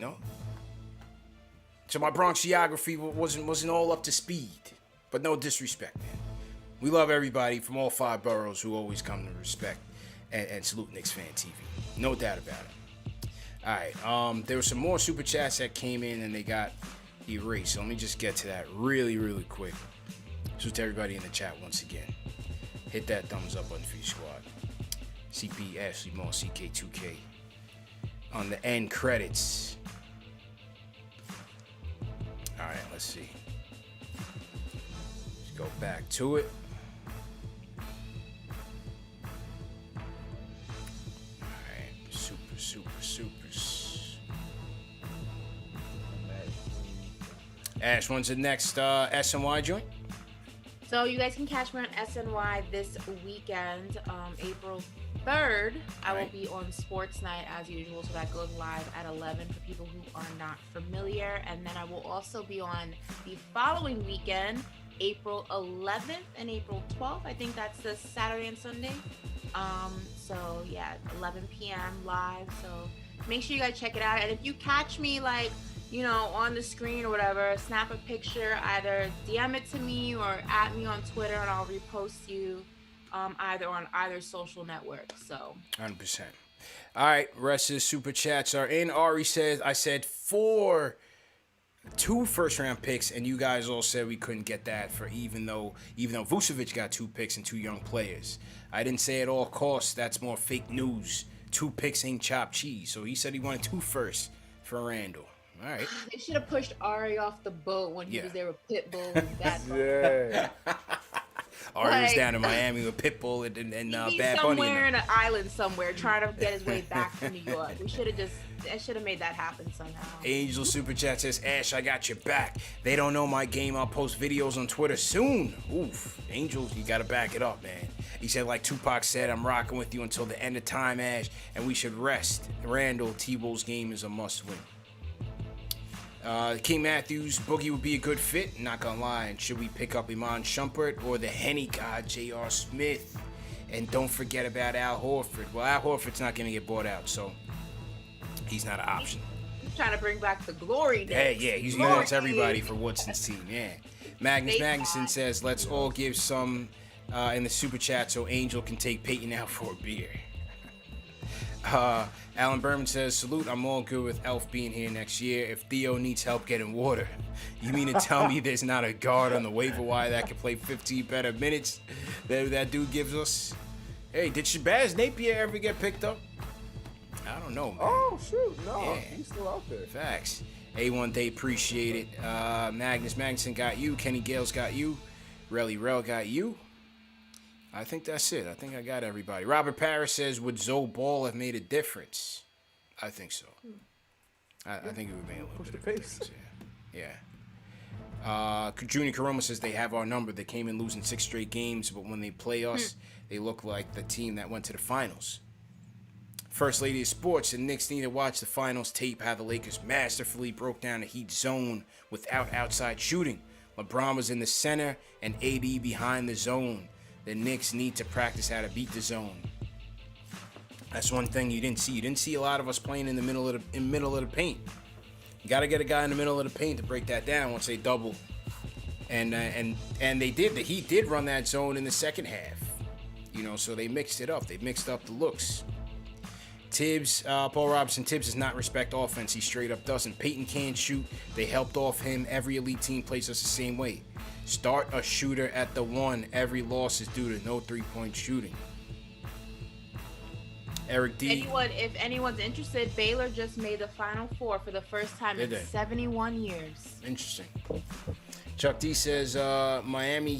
So my Bronx geography wasn't all up to speed. But no disrespect, man. We love everybody from all 5 boroughs who always come to respect and salute Knicks Fan TV. No doubt about it. All right. There were some more super chats that came in and they got erased. So let me just get to that really, really quick. So to everybody in the chat once again, hit that thumbs up button for your squad. CP, Ashley Moore, CK2K. On the end credits. All right, let's see. Let's go back to it. All right, supers. Ash, when's the next SNY joint? So you guys can catch me on SNY this weekend, April 3rd. I will be on Sports Night as usual, so that goes live at 11 for people who are not familiar. And then I will also be on the following weekend, April 11th and April 12th. I think that's the Saturday and Sunday. So yeah, 11 p.m. live. So make sure you guys check it out. And if you catch me on the screen or whatever, snap a picture, either DM it to me or at me on Twitter, and I'll repost you either on either social network. So 100%. All right, rest of the super chats are in. Ari says, I said 2 first-round picks, and you guys all said we couldn't get that for even though Vucevic got 2 picks and 2 young players. I didn't say at all costs. That's more fake news. 2 picks ain't chopped cheese. So he said he wanted 2 firsts for Randall. All right. They should have pushed Ari off the boat when he was there with Pitbull and Bad Bunny. Yeah. Ari was down in Miami with Pitbull and Bad Bunny. Somewhere in an island somewhere trying to get his way back to New York. I should have made that happen somehow. Angel Super Chat says, Ash, I got your back. They don't know my game. I'll post videos on Twitter soon. Oof. Angel, you got to back it up, man. He said, like Tupac said, I'm rocking with you until the end of time, Ash, and we should rest. Randall, Tebow's game is a must-win. King Matthews, Boogie would be a good fit. Not gonna lie. And should we pick up Iman Shumpert or the Henny God, J.R. Smith? And don't forget about Al Horford. Well, Al Horford's not gonna get bought out, so he's not an option. He's trying to bring back the glory days. Yeah, he wants everybody for Woodson's team. Yeah. Magnus Magnuson says, let's all give some in the super chat so Angel can take Peyton out for a beer. Alan Berman says, salute, I'm all good with Elf being here next year. If Theo needs help getting water, you mean to tell me there's not a guard on the waiver wire that can play 15 better minutes than that dude gives us? Hey, did Shabazz Napier ever get picked up? I don't know, man. Oh, shoot. No, he's still out there. Facts. A1 Day, appreciate it. Magnus Magnuson got you. Kenny Gales got you. Relly Rel got you. I think that's it. I think I got everybody. Robert Parrish says, would Zoe Ball have made a difference? I think so. I think it would make a little bit of a difference. Yeah. Junior Karoma says they have our number. They came in losing 6 straight games, but when they play us, they look like the team that went to the finals. First Lady of Sports, the Knicks need to watch the finals tape how the Lakers masterfully broke down the Heat zone without outside shooting. LeBron was in the center and AD behind the zone. The Knicks need to practice how to beat the zone. That's one thing you didn't see. You didn't see a lot of us playing in the middle of the paint. You got to get a guy in the middle of the paint to break that down once they double. And they did. The Heat did run that zone in the second half. So they mixed it up. They mixed up the looks. Tibbs, Paul Robinson, Tibbs does not respect offense. He straight up doesn't. Peyton can't shoot. They helped off him. Every elite team plays us the same way. Start a shooter at the 1. Every loss is due to no 3-point shooting. Eric D. If anyone's interested, Baylor just made the Final Four for the first time in 71 years. Interesting. Chuck D says, Miami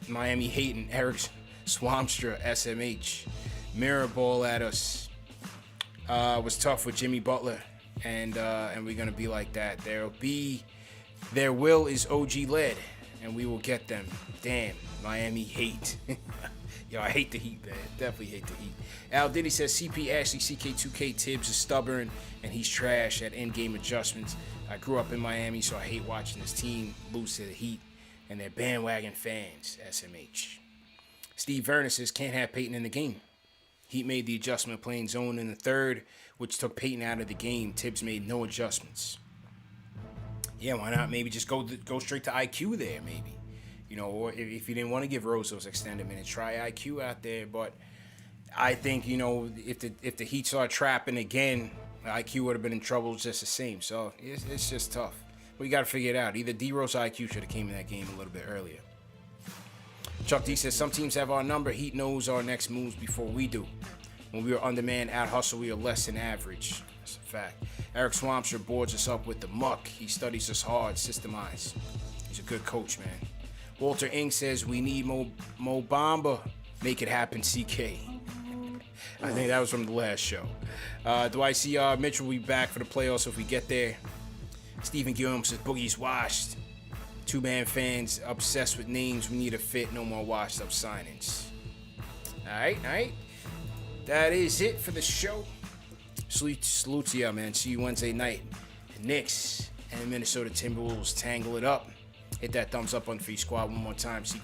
hating Eric Swamstra, SMH. Mirror ball at us. Was tough with Jimmy Butler. And we're going to be like that. Their will is OG led. And we will get them. Damn, Miami hate. Yo, I hate the Heat, man. Definitely hate the Heat. Al Diddy says, CP Ashley, CK2K Tibbs is stubborn, and he's trash at in-game adjustments. I grew up in Miami, so I hate watching this team lose to the Heat and their bandwagon fans, SMH. Steve Vernon says, can't have Peyton in the game. Heat made the adjustment playing zone in the third, which took Peyton out of the game. Tibbs made no adjustments. Yeah, why not? Maybe just go straight to IQ there, maybe. You know, or if you didn't want to give Rose those extended minutes, try IQ out there. But I think, you know, if the Heat start trapping again, IQ would have been in trouble just the same. So it's just tough. But you got to figure it out. Either D-Rose or IQ should have came in that game a little bit earlier. Chuck D says, some teams have our number. Heat knows our next moves before we do. When we are undermanned, out hustle, we are less than average. That's a fact. Eric Swampster boards us up with the muck. He studies us hard, systemized. He's a good coach, man. Walter Ing says, we need Mo Bamba. Make it happen, CK. I think that was from the last show. Do I see Mitchell will be back for the playoffs if we get there? Stephen Gilliam says, Boogie's washed. Two-man fans obsessed with names. We need a fit. No more washed-up signings. All right. That is it for the show. Salute to y'all, man. See you Wednesday night. The Knicks and Minnesota Timberwolves tangle it up. Hit that thumbs up on Free Squad one more time. CK